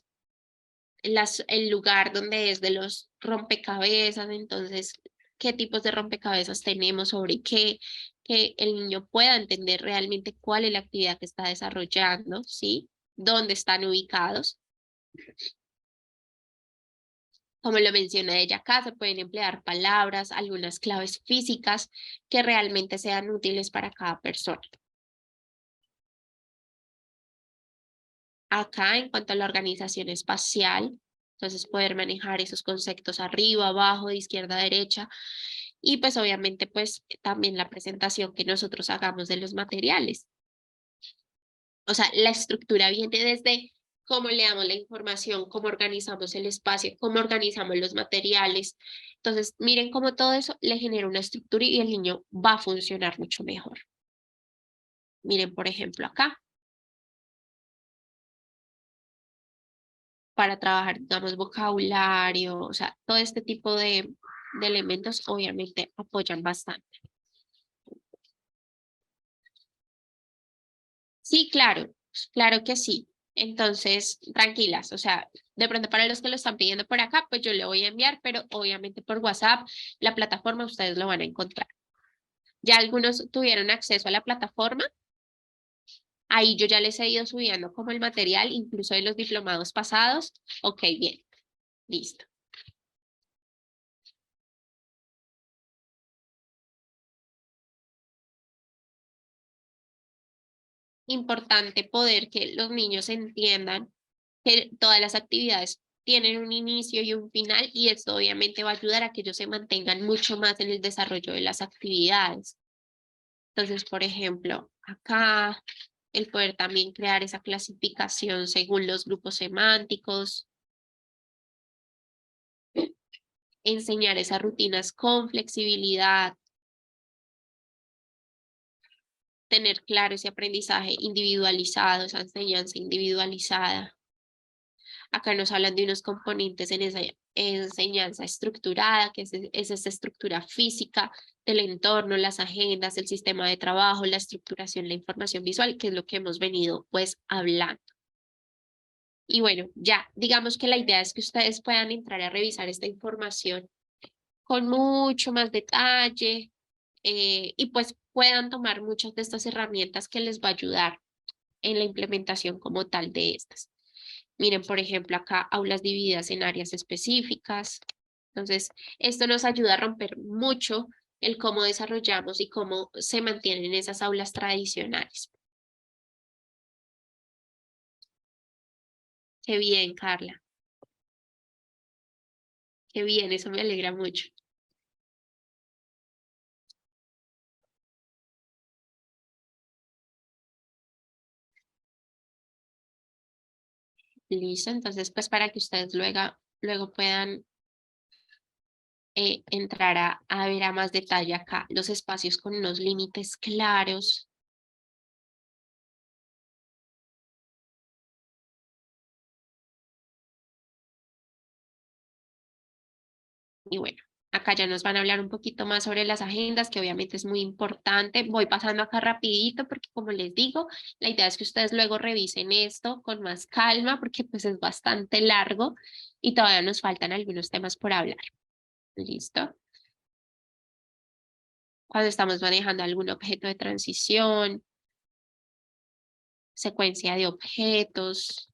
el lugar donde es de los rompecabezas, entonces, qué tipos de rompecabezas tenemos, sobre qué, que el niño pueda entender realmente cuál es la actividad que está desarrollando, ¿sí? Dónde están ubicados. Como lo menciona ella acá, se pueden emplear palabras, algunas claves físicas que realmente sean útiles para cada persona. Acá, en cuanto a la organización espacial, entonces poder manejar esos conceptos arriba, abajo, de izquierda a derecha. Y pues obviamente pues también la presentación que nosotros hagamos de los materiales. O sea, la estructura viene desde cómo le damos la información, cómo organizamos el espacio, cómo organizamos los materiales. Entonces, miren cómo todo eso le genera una estructura y el niño va a funcionar mucho mejor. Miren, por ejemplo, acá, para trabajar, digamos, vocabulario, o sea, todo este tipo de elementos obviamente apoyan bastante. Sí, claro, claro que sí. Entonces, tranquilas, o sea, de pronto para los que lo están pidiendo por acá, pues yo le voy a enviar, pero obviamente por WhatsApp, la plataforma ustedes lo van a encontrar. Ya algunos tuvieron acceso a la plataforma, ahí yo ya les he ido subiendo como el material, incluso de los diplomados pasados. Ok, bien, listo. Importante poder que los niños entiendan que todas las actividades tienen un inicio y un final y esto obviamente va a ayudar a que ellos se mantengan mucho más en el desarrollo de las actividades. Entonces, por ejemplo, acá el poder también crear esa clasificación según los grupos semánticos, enseñar esas rutinas con flexibilidad, tener claro ese aprendizaje individualizado, esa enseñanza individualizada. Acá nos hablan de unos componentes en esa enseñanza estructurada, que es esa estructura física del entorno, las agendas, el sistema de trabajo, la estructuración, la información visual, que es lo que hemos venido pues hablando. Y bueno, ya, digamos que la idea es que ustedes puedan entrar a revisar esta información con mucho más detalle y pues puedan tomar muchas de estas herramientas que les va a ayudar en la implementación como tal de estas. Miren, por ejemplo, acá aulas divididas en áreas específicas. Entonces, esto nos ayuda a romper mucho el cómo desarrollamos y cómo se mantienen esas aulas tradicionales. Qué bien, Carla. Qué bien, eso me alegra mucho. Listo, entonces, pues para que ustedes luego puedan entrar a ver a más detalle acá los espacios con unos límites claros. Y bueno, acá ya nos van a hablar un poquito más sobre las agendas, que obviamente es muy importante. Voy pasando acá rapidito porque como les digo, la idea es que ustedes luego revisen esto con más calma porque pues es bastante largo y todavía nos faltan algunos temas por hablar. ¿Listo? Cuando estamos manejando algún objeto de transición, secuencia de objetos,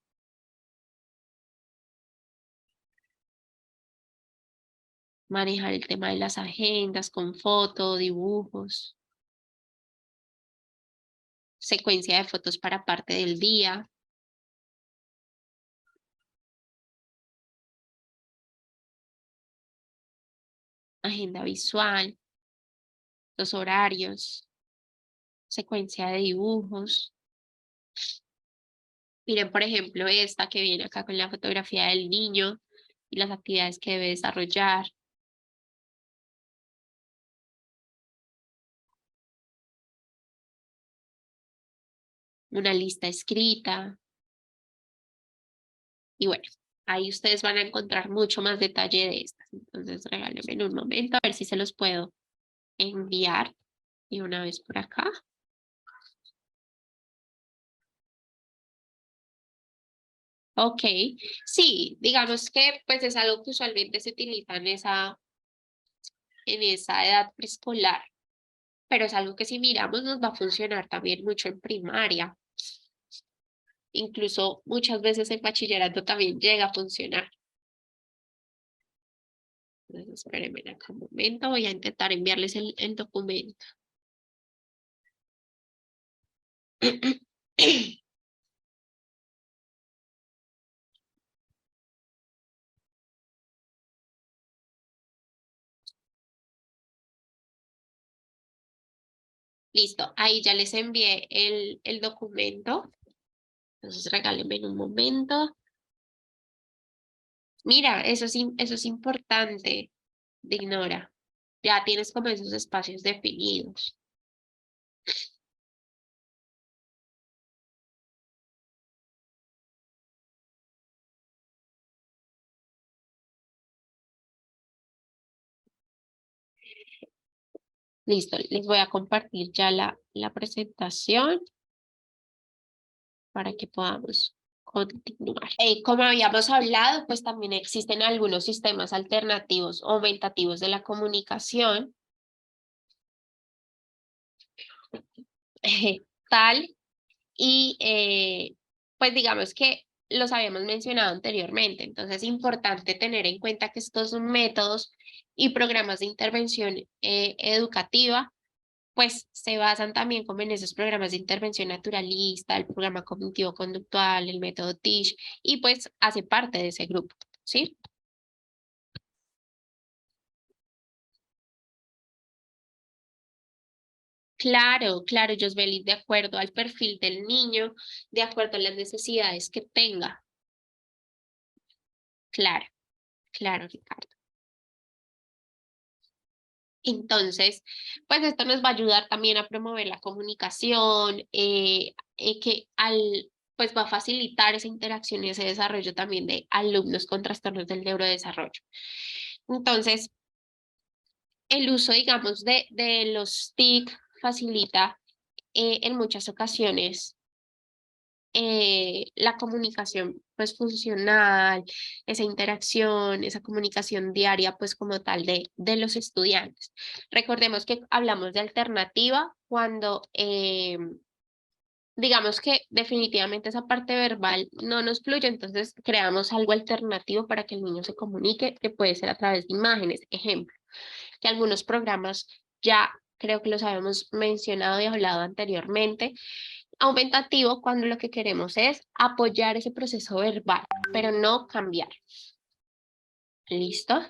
manejar el tema de las agendas con fotos, dibujos, secuencia de fotos para parte del día, agenda visual, los horarios, secuencia de dibujos. Miren, por ejemplo, esta que viene acá con la fotografía del niño y las actividades que debe desarrollar. Una lista escrita. Y bueno, ahí ustedes van a encontrar mucho más detalle de estas. Entonces, regálenme en un momento a ver si se los puedo enviar. Y una vez por acá. Ok, sí, digamos que pues es algo que usualmente se utiliza en esa edad preescolar, pero es algo que si miramos nos va a funcionar también mucho en primaria. Incluso muchas veces en bachillerato también llega a funcionar. Entonces, espérenme acá un momento, voy a intentar enviarles el documento. Listo, ahí ya les envié el documento. Entonces regálenme en un momento. Mira, eso es importante, Dignora. Ya tienes como esos espacios definidos. Listo, les voy a compartir ya la presentación para que podamos continuar. Como habíamos hablado, pues también existen algunos sistemas alternativos o aumentativos de la comunicación, tal, y pues digamos que los habíamos mencionado anteriormente, entonces es importante tener en cuenta que estos son métodos y programas de intervención educativa pues se basan también como en esos programas de intervención naturalista, el programa cognitivo-conductual, el método Teach, y pues hace parte de ese grupo, ¿sí? Claro, claro, Josbeli, de acuerdo al perfil del niño, de acuerdo a las necesidades que tenga. Claro, claro, Ricardo. Entonces, pues esto nos va a ayudar también a promover la comunicación, que pues va a facilitar esa interacción y ese desarrollo también de alumnos con trastornos del neurodesarrollo. Entonces, el uso, digamos, de los TIC facilita en muchas ocasiones la comunicación pues funcional, esa interacción, esa comunicación diaria pues como tal de los estudiantes. Recordemos que hablamos de alternativa cuando digamos que definitivamente esa parte verbal no nos fluye, entonces creamos algo alternativo para que el niño se comunique, que puede ser a través de imágenes. Ejemplo, que algunos programas ya creo que los habíamos mencionado y hablado anteriormente, aumentativo cuando lo que queremos es apoyar ese proceso verbal, pero no cambiar. ¿Listo?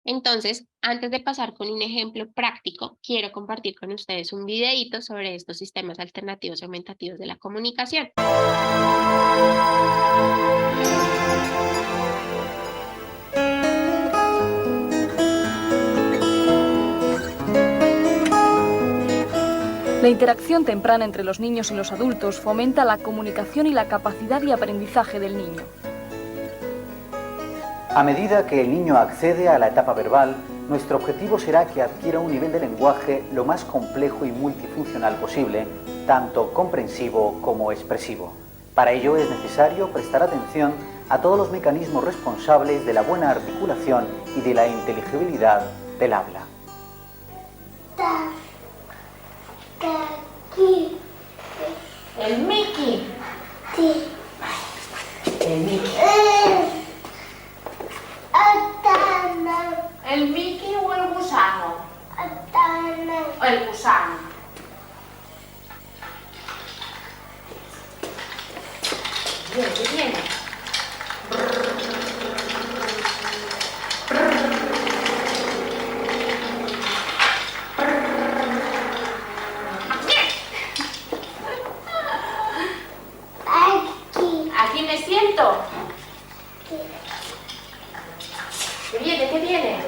Entonces, antes de pasar con un ejemplo práctico, quiero compartir con ustedes un videíto sobre estos sistemas alternativos y aumentativos de la comunicación. La interacción temprana entre los niños y los adultos fomenta la comunicación y la capacidad de aprendizaje del niño. A medida que el niño accede a la etapa verbal, nuestro objetivo será que adquiera un nivel de lenguaje lo más complejo y multifuncional posible, tanto comprensivo como expresivo. Para ello es necesario prestar atención a todos los mecanismos responsables de la buena articulación y de la inteligibilidad del habla. El Mickey. Sí. El Mickey. ¿El Mickey o el gusano? El gusano. Viene, ¿qué viene? Aquí me siento. ¿Qué viene? ¿Qué viene?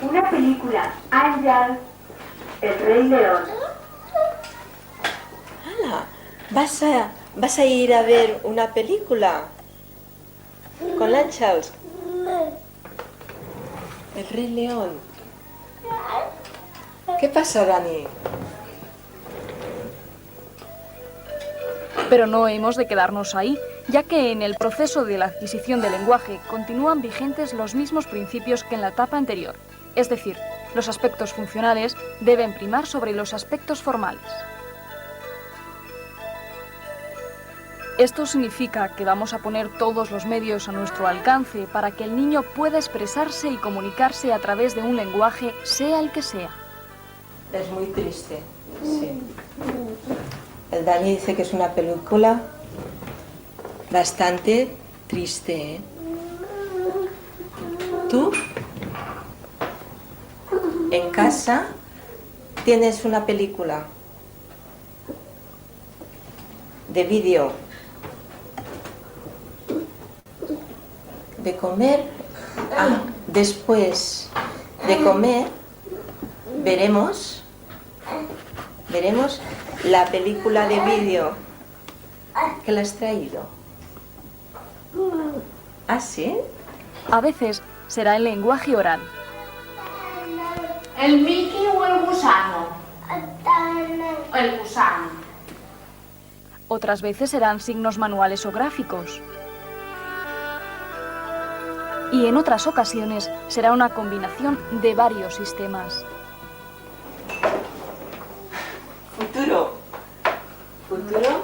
Una película, Ángel, el Rey León. ¡Hala! ¿Vas a ir a ver una película? Con Ángel. El Rey León. ¿Qué pasa, Dani? Pero no hemos de quedarnos ahí, ya que en el proceso de la adquisición del lenguaje continúan vigentes los mismos principios que en la etapa anterior. Es decir, los aspectos funcionales deben primar sobre los aspectos formales. Esto significa que vamos a poner todos los medios a nuestro alcance para que el niño pueda expresarse y comunicarse a través de un lenguaje, sea el que sea. Es muy triste, sí. El Dani dice que es una película bastante triste, ¿eh? ¿Tú? En casa tienes una película de vídeo de comer. Después de comer veremos la película de vídeo que le has traído. ¿Ah, sí? A veces será el lenguaje oral. ¿El Mickey o el gusano? El gusano. Otras veces serán signos manuales o gráficos. Y en otras ocasiones será una combinación de varios sistemas. Futuro. Futuro.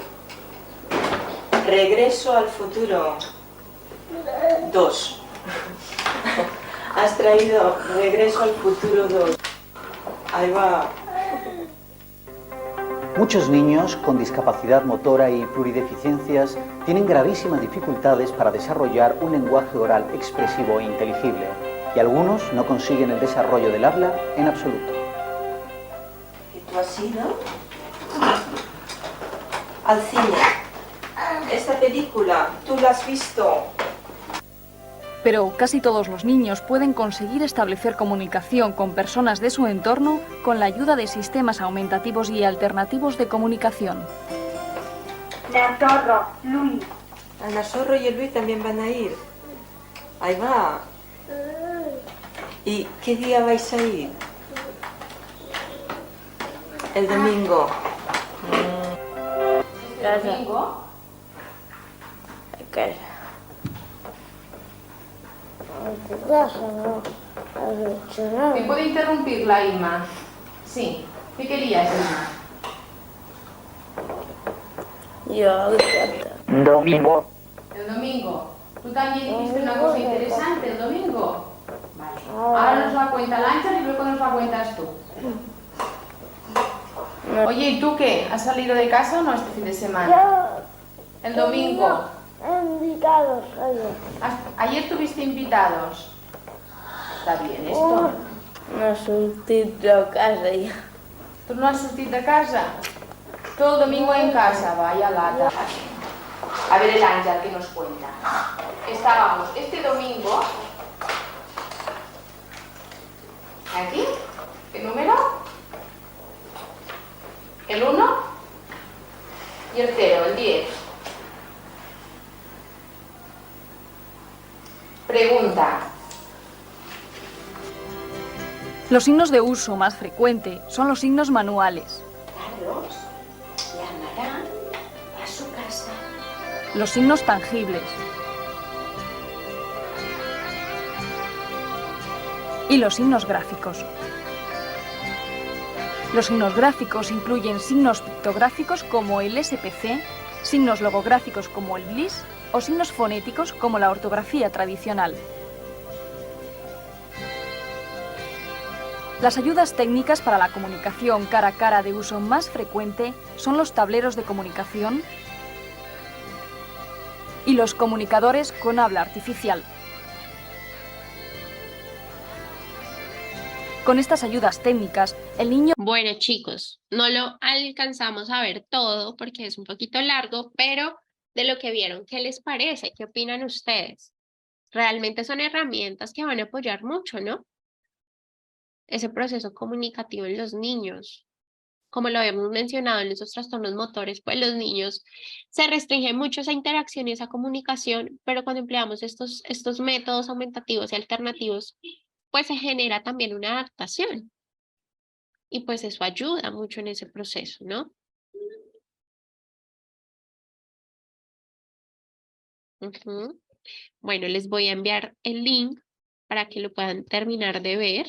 Regreso al futuro. 2. Has traído Regreso al futuro 2. Ahí va. Muchos niños con discapacidad motora y plurideficiencias tienen gravísimas dificultades para desarrollar un lenguaje oral expresivo e inteligible, y algunos no consiguen el desarrollo del habla en absoluto. ¿Y tú has ido al cine? Esta película, ¿tú la has visto? Pero casi todos los niños pueden conseguir establecer comunicación con personas de su entorno con la ayuda de sistemas aumentativos y alternativos de comunicación. Nazorro, Luis. Ana Zorro y el Luis también van a ir. Ahí va. ¿Y qué día vais a ir? El domingo. ¿El domingo? ¿Me puede interrumpir la Irma? Sí. ¿Qué querías, Irma? Domingo. El domingo. ¿Tú también dijiste una cosa interesante el domingo? Vale. Ahora nos la cuenta Lancha y luego nos la cuentas tú. Oye, ¿y tú qué? ¿Has salido de casa o no este fin de semana? El domingo. Invitados ayer. ¿Ayer tuviste invitados? Está bien esto. No he sortit de casa ja. ¿Tú no has sortit de casa? Todo el domingo en casa, vaya lata. A ver el Ángel que nos cuenta. Estábamos este domingo. ¿Aquí? ¿Qué número? ¿El 1? Y el 0, el 10. Pregunta. Los signos de uso más frecuente son los signos manuales. Carlos llamará a su casa. Los signos tangibles y los signos gráficos. Los signos gráficos incluyen signos pictográficos como el SPC, signos logográficos como el GLIS o signos fonéticos como la ortografía tradicional. Las ayudas técnicas para la comunicación cara a cara de uso más frecuente son los tableros de comunicación y los comunicadores con habla artificial. Con estas ayudas técnicas, el niño... Bueno, chicos, no lo alcanzamos a ver todo porque es un poquito largo, pero de lo que vieron, ¿qué les parece? ¿Qué opinan ustedes? Realmente son herramientas que van a apoyar mucho, ¿no? Ese proceso comunicativo en los niños. Como lo habíamos mencionado en esos trastornos motores, pues los niños se restringen mucho esa interacción y esa comunicación, pero cuando empleamos estos métodos aumentativos y alternativos, pues se genera también una adaptación. Y pues eso ayuda mucho en ese proceso, ¿no? Ujú. Bueno, les voy a enviar el link para que lo puedan terminar de ver.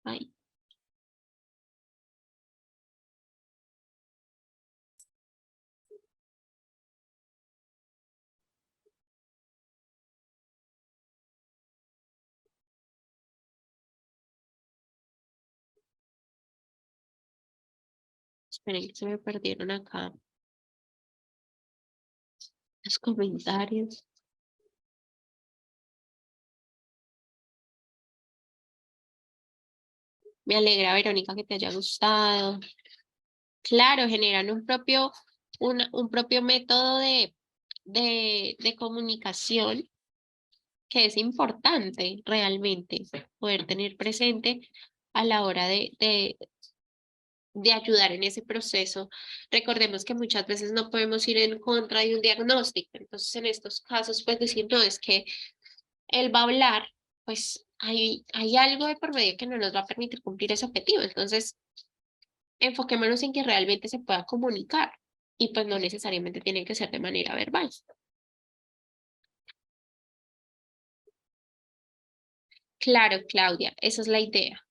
Ay. Esperen que se me perdieron acá los comentarios. Me alegra, Verónica, que te haya gustado. Claro, generan un propio método de comunicación que es importante realmente poder tener presente a la hora de ayudar en ese proceso. Recordemos que muchas veces no podemos ir en contra de un diagnóstico. Entonces, en estos casos, pues decir, no, es que él va a hablar, pues hay algo de por medio que no nos va a permitir cumplir ese objetivo. Entonces, enfoquémonos en que realmente se pueda comunicar y pues no necesariamente tiene que ser de manera verbal. Claro, Claudia, esa es la idea.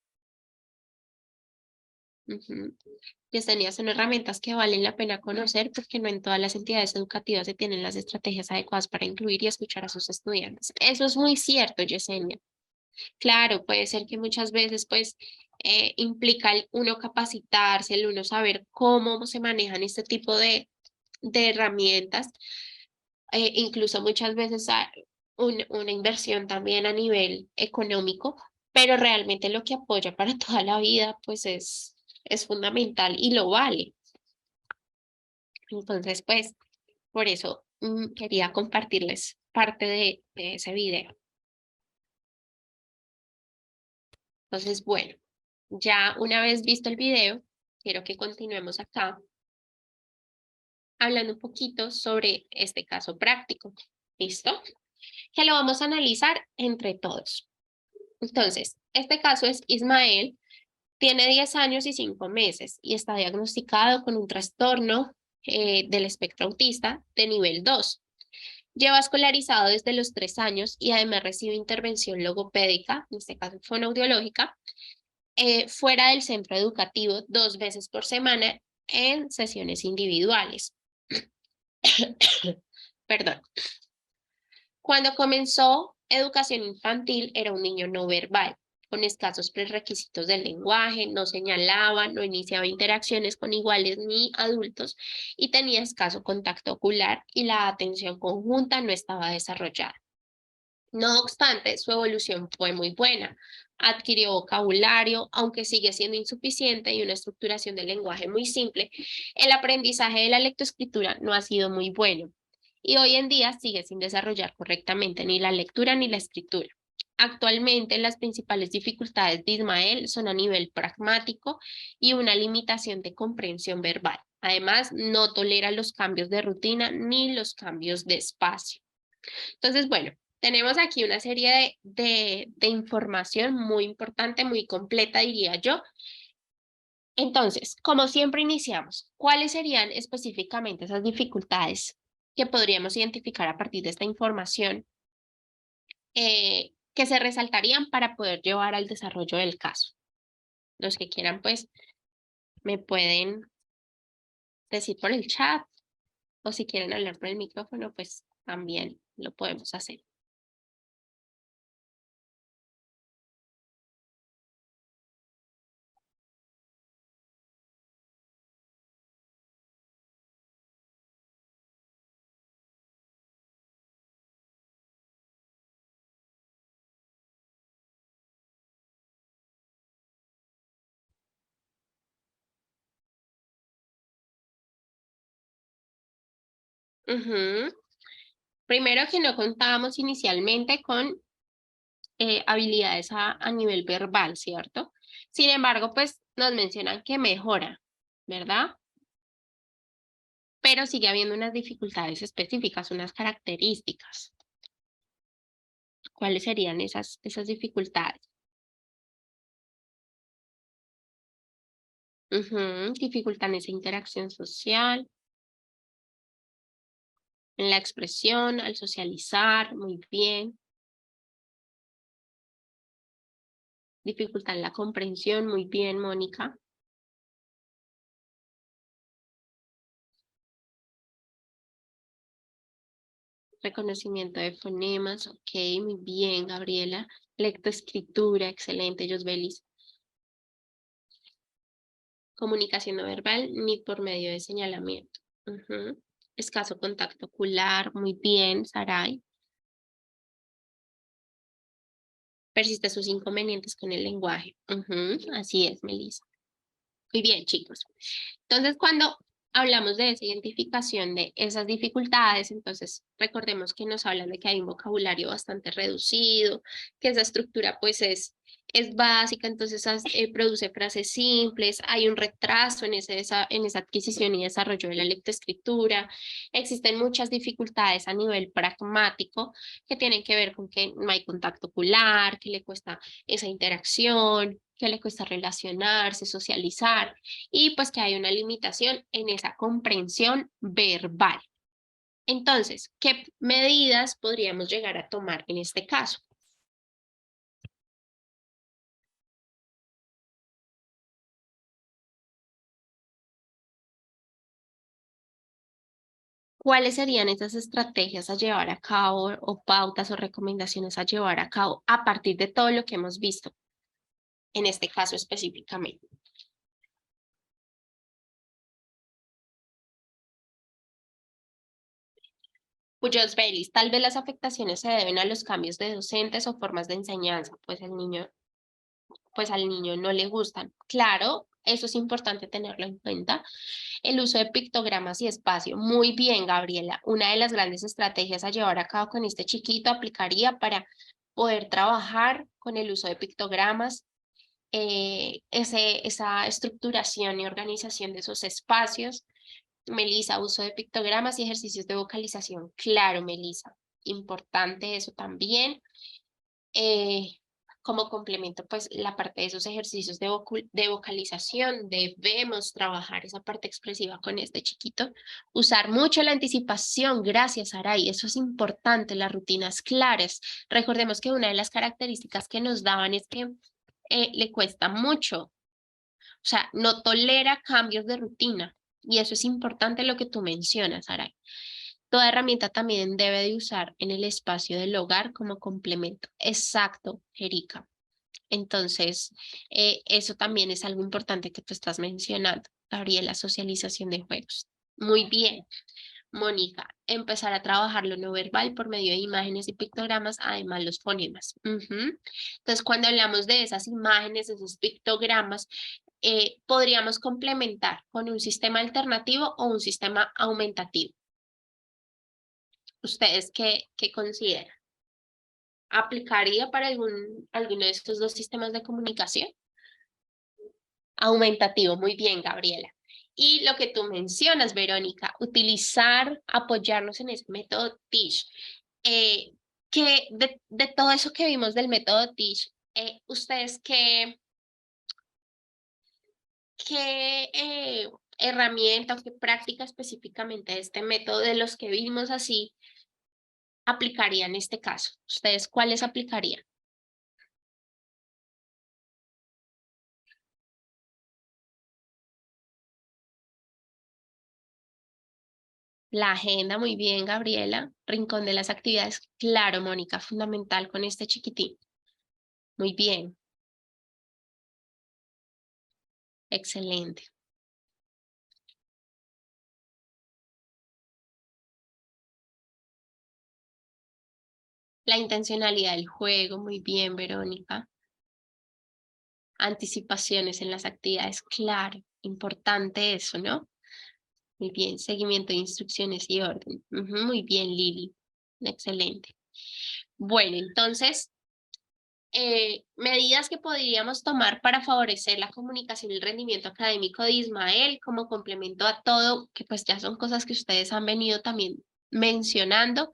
Yesenia, son herramientas que valen la pena conocer porque no en todas las entidades educativas se tienen las estrategias adecuadas para incluir y escuchar a sus estudiantes. Eso es muy cierto, Yesenia. Claro, puede ser que muchas veces pues implica el uno capacitarse, el uno saber cómo se manejan este tipo de herramientas, incluso muchas veces una inversión también a nivel económico, pero realmente lo que apoya para toda la vida pues es fundamental y lo vale. Entonces pues por eso quería compartirles parte de ese video. Entonces bueno, ya una vez visto el video, quiero que continuemos acá hablando un poquito sobre este caso práctico. ¿Listo? Que lo vamos a analizar entre todos. Entonces, este caso es Ismael, tiene 10 años y 5 meses y está diagnosticado con un trastorno del espectro autista de nivel 2. Lleva escolarizado desde los 3 años y además recibe intervención logopédica, en este caso fonoaudiológica, fuera del centro educativo 2 veces por semana en sesiones individuales. Perdón. Cuando comenzó educación infantil era un niño no verbal, con escasos prerequisitos del lenguaje, no señalaba, no iniciaba interacciones con iguales ni adultos y tenía escaso contacto ocular y la atención conjunta no estaba desarrollada. No obstante, su evolución fue muy buena. Adquirió vocabulario, aunque sigue siendo insuficiente y una estructuración del lenguaje muy simple. El aprendizaje de la lectoescritura no ha sido muy bueno y hoy en día sigue sin desarrollar correctamente ni la lectura ni la escritura. Actualmente las principales dificultades de Ismael son a nivel pragmático y una limitación de comprensión verbal. Además, no tolera los cambios de rutina ni los cambios de espacio. Entonces, bueno, tenemos aquí una serie de información muy importante, muy completa, diría yo. Entonces, como siempre iniciamos, ¿cuáles serían específicamente esas dificultades que podríamos identificar a partir de esta información que se resaltarían para poder llevar al desarrollo del caso? Los que quieran, pues, me pueden decir por el chat o si quieren hablar por el micrófono, pues también lo podemos hacer. Primero que no contábamos inicialmente con habilidades a nivel verbal, ¿cierto? Sin embargo, pues nos mencionan que mejora, ¿verdad? Pero sigue habiendo unas dificultades específicas, unas características. ¿Cuáles serían esas dificultades? Dificultad en esa interacción social, en la expresión, al socializar, muy bien. Dificultad en la comprensión, muy bien, Mónica. Reconocimiento de fonemas, ok, muy bien, Gabriela. Lectoescritura, excelente, Josbelis. comunicación no verbal ni por medio de señalamiento. Escaso contacto ocular, muy bien, Saray. Persiste sus inconvenientes con el lenguaje. Así es, Melissa. Muy bien, chicos. Entonces, cuando hablamos de esa identificación de esas dificultades, entonces recordemos que nos hablan de que hay un vocabulario bastante reducido, que esa estructura pues es básica, entonces produce frases simples, hay un retraso en esa adquisición y desarrollo de la lectoescritura, existen muchas dificultades a nivel pragmático que tienen que ver con que no hay contacto ocular, que le cuesta esa interacción, que le cuesta relacionarse, socializar, y pues que hay una limitación en esa comprensión verbal. Entonces, ¿qué medidas podríamos llegar a tomar en este caso? ¿Cuáles serían esas estrategias a llevar a cabo o pautas o recomendaciones a llevar a cabo a partir de todo lo que hemos visto en este caso específicamente? Puyos Vélez, tal vez las afectaciones se deben a los cambios de docentes o formas de enseñanza, pues al niño no le gustan. Claro, eso es importante tenerlo en cuenta. El uso de pictogramas y espacio. Muy bien, Gabriela. Una de las grandes estrategias a llevar a cabo con este chiquito aplicaría para poder trabajar con el uso de pictogramas, esa estructuración y organización de esos espacios. Melissa, uso de pictogramas y ejercicios de vocalización. Claro, Melissa. Importante eso también. Como complemento, pues la parte de esos ejercicios de vocalización, debemos trabajar esa parte expresiva con este chiquito. Usar mucho la anticipación, gracias, Aray, eso es importante, las rutinas claras. Recordemos que una de las características que nos daban es que le cuesta mucho, o sea, no tolera cambios de rutina, y eso es importante lo que tú mencionas, Aray. Toda herramienta también debe de usar en el espacio del hogar como complemento. Exacto, Erika. Entonces, eso también es algo importante que tú estás mencionando, Gabriela, socialización de juegos. Muy bien, Mónica, empezar a trabajar lo no verbal por medio de imágenes y pictogramas, además los fonemas. Entonces, cuando hablamos de esas imágenes, de esos pictogramas, podríamos complementar con un sistema alternativo o un sistema aumentativo. ¿Ustedes qué consideran? ¿Aplicaría para alguno de estos dos sistemas de comunicación? Aumentativo, muy bien, Gabriela. Y lo que tú mencionas, Verónica, apoyarnos en ese método TEACH. Que de todo eso que vimos del método TEACH, ¿ustedes qué herramienta o qué práctica específicamente de este método de los que vimos así aplicaría en este caso? ¿Ustedes cuáles aplicarían? La agenda, muy bien, Gabriela. Rincón de las actividades, claro, Mónica, fundamental con este chiquitín. Muy bien. Excelente. La intencionalidad del juego, muy bien, Verónica. Anticipaciones en las actividades, claro, importante eso, ¿no? Muy bien, seguimiento de instrucciones y orden. Muy bien, Lili. Excelente. Bueno, entonces, medidas que podríamos tomar para favorecer la comunicación y el rendimiento académico de Ismael como complemento a todo, que pues ya son cosas que ustedes han venido también mencionando.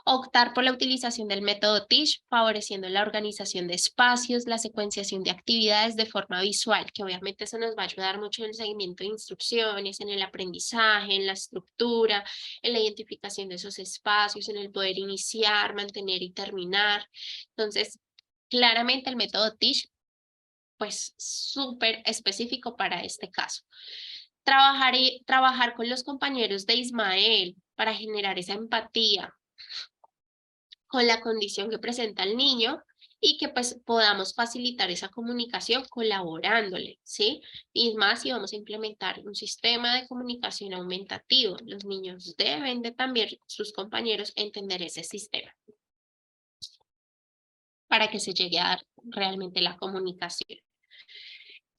Optar por la utilización del método TEACH, favoreciendo la organización de espacios, la secuenciación de actividades de forma visual, que obviamente eso nos va a ayudar mucho en el seguimiento de instrucciones, en el aprendizaje, en la estructura, en la identificación de esos espacios, en el poder iniciar, mantener y terminar. Entonces, claramente el método TEACH, pues súper específico para este caso. Trabajar con los compañeros de Ismael para generar esa empatía con la condición que presenta el niño y que pues podamos facilitar esa comunicación colaborándole, ¿sí? Y más si vamos a implementar un sistema de comunicación aumentativo, los niños deben de también, sus compañeros, entender ese sistema para que se llegue a dar realmente la comunicación.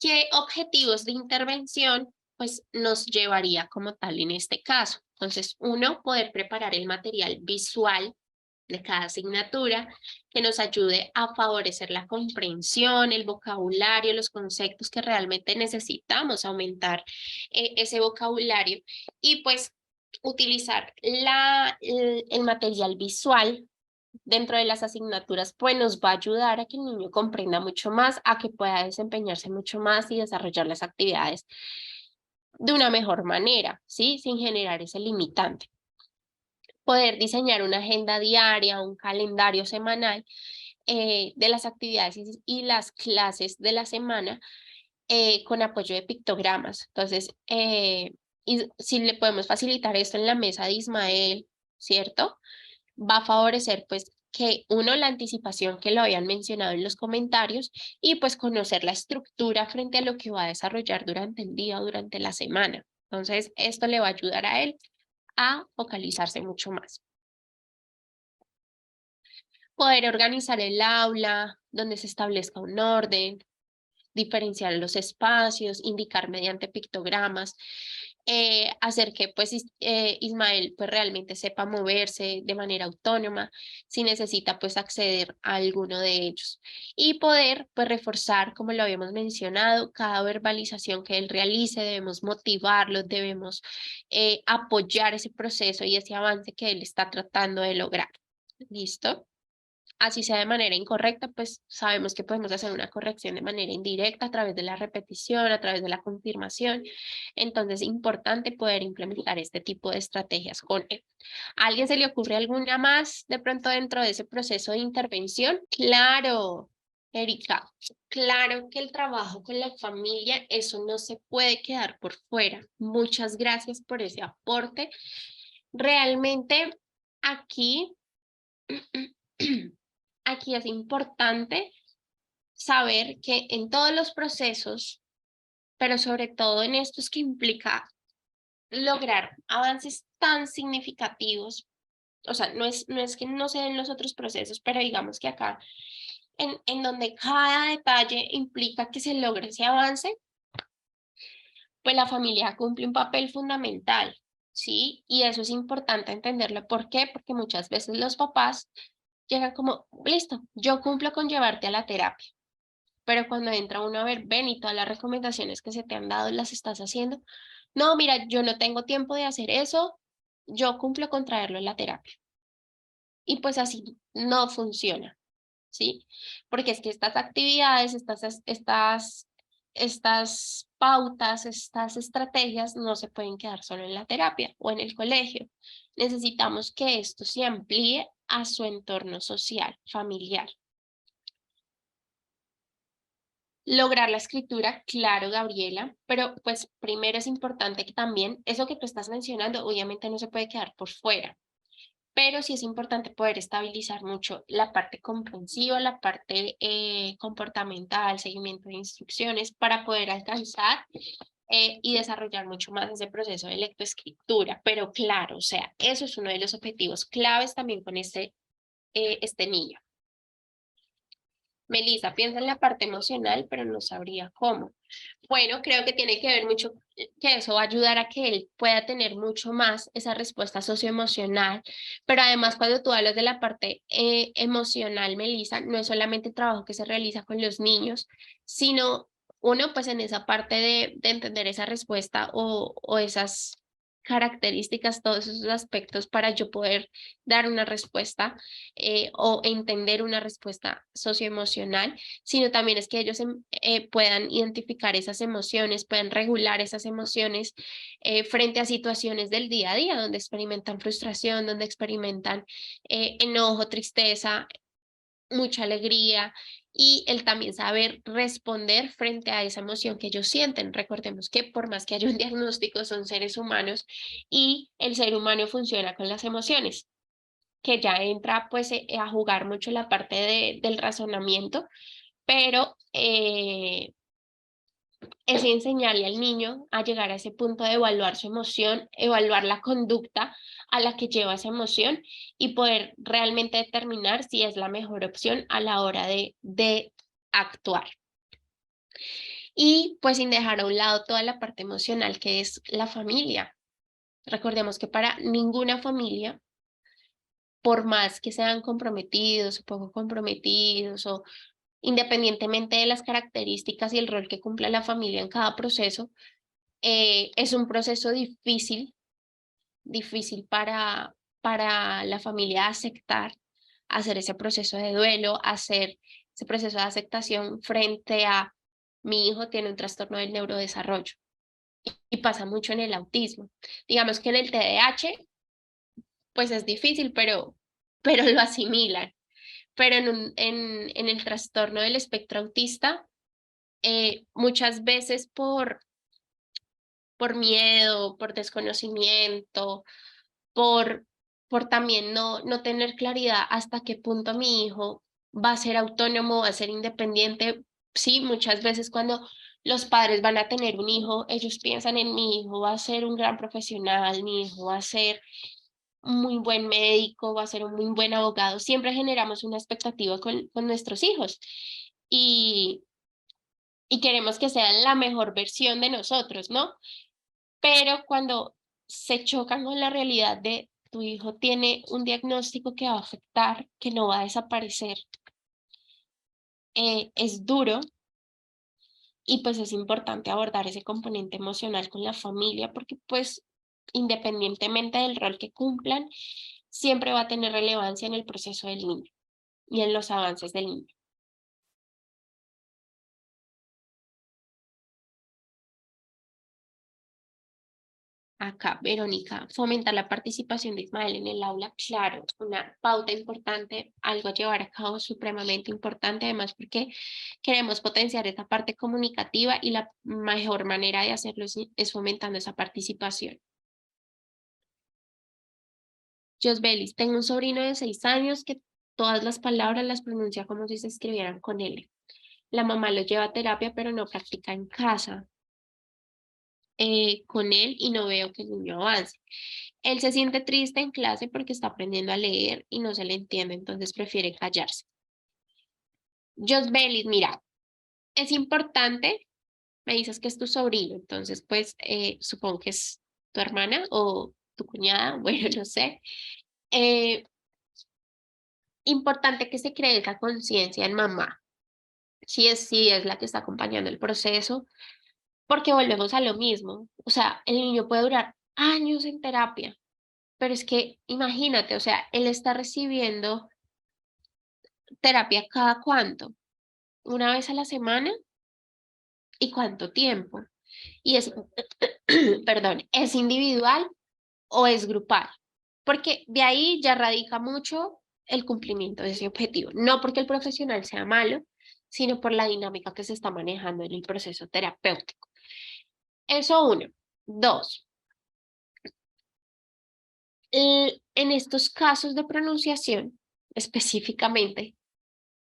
¿Qué objetivos de intervención pues nos llevaría como tal en este caso? Entonces, uno, poder preparar el material visual de cada asignatura que nos ayude a favorecer la comprensión, el vocabulario, los conceptos que realmente necesitamos aumentar ese vocabulario y pues utilizar el material visual dentro de las asignaturas, pues nos va a ayudar a que el niño comprenda mucho más, a que pueda desempeñarse mucho más y desarrollar las actividades de una mejor manera, ¿sí? Sin generar ese limitante. Poder diseñar una agenda diaria, un calendario semanal de las actividades y las clases de la semana con apoyo de pictogramas. Entonces, y si le podemos facilitar esto en la mesa de Ismael, ¿cierto? Va a favorecer pues que uno, la anticipación que lo habían mencionado en los comentarios y pues conocer la estructura frente a lo que va a desarrollar durante el día o durante la semana. Entonces, esto le va a ayudar a él a focalizarse mucho más. Poder organizar el aula, donde se establezca un orden, diferenciar los espacios, indicar mediante pictogramas, hacer que pues Ismael pues realmente sepa moverse de manera autónoma, si necesita pues acceder a alguno de ellos y poder pues reforzar, como lo habíamos mencionado, cada verbalización que él realice, debemos motivarlo, debemos apoyar ese proceso y ese avance que él está tratando de lograr. ¿Listo? Así sea de manera incorrecta, pues sabemos que podemos hacer una corrección de manera indirecta a través de la repetición, a través de la confirmación. Entonces es importante poder implementar este tipo de estrategias con él. ¿A alguien se le ocurre alguna más de pronto dentro de ese proceso de intervención? Claro, Erika, claro que el trabajo con la familia, eso no se puede quedar por fuera. Muchas gracias por ese aporte. Realmente aquí... Aquí es importante saber que en todos los procesos, pero sobre todo en estos que implica lograr avances tan significativos, o sea, no es que no se den los otros procesos, pero digamos que acá, en donde cada detalle implica que se logre ese avance, pues la familia cumple un papel fundamental, ¿sí? Y eso es importante entenderlo. ¿Por qué? Porque muchas veces los papás llegan como, listo, yo cumplo con llevarte a la terapia. Pero cuando entra uno a ver, ven y todas las recomendaciones que se te han dado las estás haciendo. No, mira, yo no tengo tiempo de hacer eso, yo cumplo con traerlo en la terapia. Y pues así no funciona, ¿sí? Porque es que estas actividades, estas pautas, estas estrategias no se pueden quedar solo en la terapia o en el colegio. Necesitamos que esto se amplíe a su entorno social, familiar. Lograr la escritura, claro, Gabriela, pero pues primero es importante que también eso que tú estás mencionando, obviamente no se puede quedar por fuera, pero sí es importante poder estabilizar mucho la parte comprensiva, la parte comportamental, seguimiento de instrucciones para poder alcanzar y desarrollar mucho más ese proceso de lectoescritura. Pero claro, o sea, eso es uno de los objetivos claves también con este niño. Melissa piensa en la parte emocional, pero no sabría cómo. Bueno, creo que tiene que ver mucho, que eso va a ayudar a que él pueda tener mucho más esa respuesta socioemocional, pero además cuando tú hablas de la parte emocional, Melissa, no es solamente el trabajo que se realiza con los niños, sino uno pues en esa parte de entender esa respuesta o esas características, todos esos aspectos para yo poder dar una respuesta o entender una respuesta socioemocional, sino también es que ellos puedan identificar esas emociones, puedan regular esas emociones frente a situaciones del día a día, donde experimentan frustración, donde experimentan enojo, tristeza, mucha alegría y el también saber responder frente a esa emoción que ellos sienten. Recordemos que por más que haya un diagnóstico, son seres humanos y el ser humano funciona con las emociones. que ya entra pues a jugar mucho la parte del razonamiento, pero es enseñarle al niño a llegar a ese punto de evaluar su emoción, evaluar la conducta a la que lleva esa emoción y poder realmente determinar si es la mejor opción a la hora de actuar. Y pues sin dejar a un lado toda la parte emocional que es la familia. Recordemos que para ninguna familia, por más que sean comprometidos o poco comprometidos o independientemente de las características y el rol que cumpla la familia en cada proceso, es un proceso difícil para la familia aceptar, hacer ese proceso de duelo, hacer ese proceso de aceptación frente a mi hijo tiene un trastorno del neurodesarrollo. Y pasa mucho en el autismo. Digamos que en el TDAH, pues es difícil, pero lo asimilan. Pero en el trastorno del espectro autista, muchas veces por miedo, por desconocimiento, por, por también no tener claridad hasta qué punto mi hijo va a ser autónomo, va a ser independiente. Sí, muchas veces cuando los padres van a tener un hijo, ellos piensan en mi hijo va a ser un gran profesional, mi hijo va a ser un muy buen médico, va a ser un muy buen abogado. Siempre generamos una expectativa con nuestros hijos y, y queremos que sean la mejor versión de nosotros, ¿no? Pero cuando se chocan con la realidad de tu hijo tiene un diagnóstico que va a afectar, que no va a desaparecer, es duro y pues es importante abordar ese componente emocional con la familia porque pues independientemente del rol que cumplan, siempre va a tener relevancia en el proceso del niño y en los avances del niño. Acá, Verónica, fomentar la participación de Ismael en el aula, claro, una pauta importante, algo a llevar a cabo supremamente importante, además porque queremos potenciar esta parte comunicativa y la mejor manera de hacerlo es fomentando esa participación. Josbelis, tengo un sobrino de 6 años que todas las palabras las pronuncia como si se escribieran con L. La mamá lo lleva a terapia, pero no practica en casa con él y no veo que el niño avance. Él se siente triste en clase porque está aprendiendo a leer y no se le entiende, entonces prefiere callarse. Josbelis, mira, es importante, me dices que es tu sobrino, entonces pues supongo que es tu hermana o tu cuñada, bueno, no sé. Importante que se cree esa conciencia en mamá, si es la que está acompañando el proceso, porque volvemos a lo mismo, o sea, el niño puede durar años en terapia, pero es que imagínate, o sea, él está recibiendo terapia cada cuánto, una vez a la semana y cuánto tiempo. Y es, perdón, ¿es individual o es grupal? Porque de ahí ya radica mucho el cumplimiento de ese objetivo. No porque el profesional sea malo, sino por la dinámica que se está manejando en el proceso terapéutico. Eso uno. Dos, en estos casos de pronunciación, específicamente,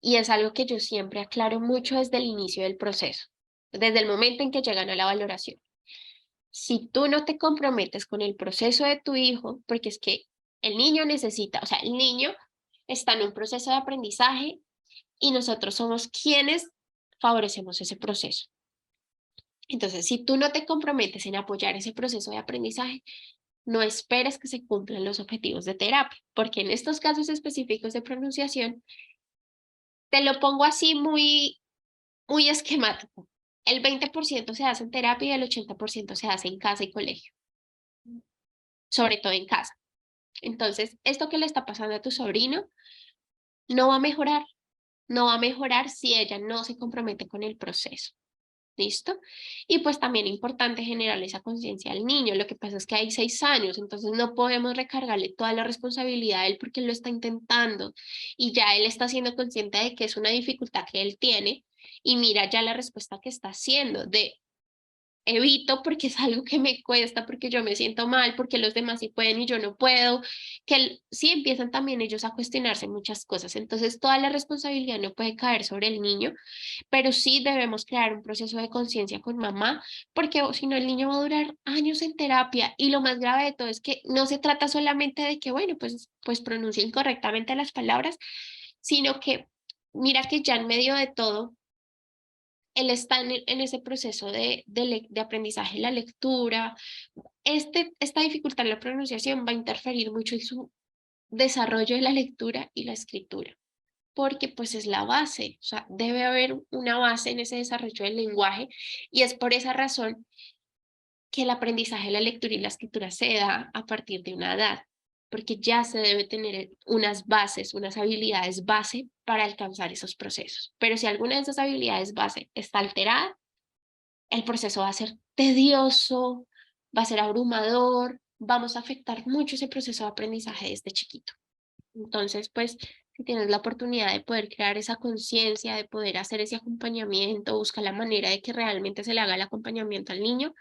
y es algo que yo siempre aclaro mucho desde el inicio del proceso, desde el momento en que llegan a la valoración. Si tú no te comprometes con el proceso de tu hijo, porque es que el niño necesita, o sea, el niño está en un proceso de aprendizaje y nosotros somos quienes favorecemos ese proceso. Entonces, si tú no te comprometes en apoyar ese proceso de aprendizaje, no esperes que se cumplan los objetivos de terapia, porque en estos casos específicos de pronunciación, te lo pongo así muy esquemático. El 20% se hace en terapia y el 80% se hace en casa y colegio, sobre todo en casa. Entonces, esto que le está pasando a tu sobrino no va a mejorar, no va a mejorar si ella no se compromete con el proceso. ¿Listo? Y pues también importante generar esa conciencia al niño. Lo que pasa es que hay 6 años, entonces no podemos recargarle toda la responsabilidad a él porque él lo está intentando y ya él está siendo consciente de que es una dificultad que él tiene y mira ya la respuesta que está haciendo de evito porque es algo que me cuesta, porque yo me siento mal, porque los demás sí pueden y yo no puedo, sí empiezan también ellos a cuestionarse muchas cosas. Entonces, toda la responsabilidad no puede caer sobre el niño, pero sí debemos crear un proceso de conciencia con mamá, porque si no el niño va a durar años en terapia. Y lo más grave de todo es que no se trata solamente de que, bueno, pues pronuncien correctamente las palabras, sino que mira que ya en medio de todo, él está en ese proceso de aprendizaje, la lectura. Esta dificultad en la pronunciación va a interferir mucho en su desarrollo de la lectura y la escritura, porque pues es la base, o sea, debe haber una base en ese desarrollo del lenguaje, y es por esa razón que el aprendizaje de la lectura y la escritura se da a partir de una edad, porque ya se debe tener unas bases, unas habilidades base para alcanzar esos procesos. Pero si alguna de esas habilidades base está alterada, el proceso va a ser tedioso, va a ser abrumador, vamos a afectar mucho ese proceso de aprendizaje desde chiquito. Entonces, pues, si tienes la oportunidad de poder crear esa conciencia, de poder hacer ese acompañamiento, busca la manera de que realmente se le haga el acompañamiento al niño,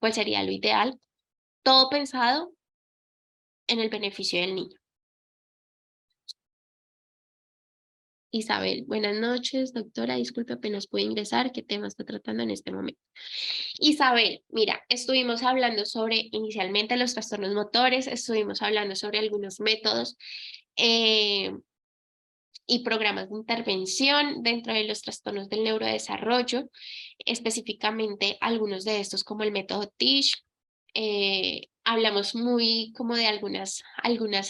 pues sería lo ideal. Todo pensado en el beneficio del niño. Isabel, buenas noches, doctora. Disculpe, apenas pude ingresar. ¿Qué tema está tratando en este momento? Isabel, mira, estuvimos hablando sobre inicialmente los trastornos motores, estuvimos hablando sobre algunos métodos y programas de intervención dentro de los trastornos del neurodesarrollo, específicamente algunos de estos como el método TISH. Hablamos muy como de algunas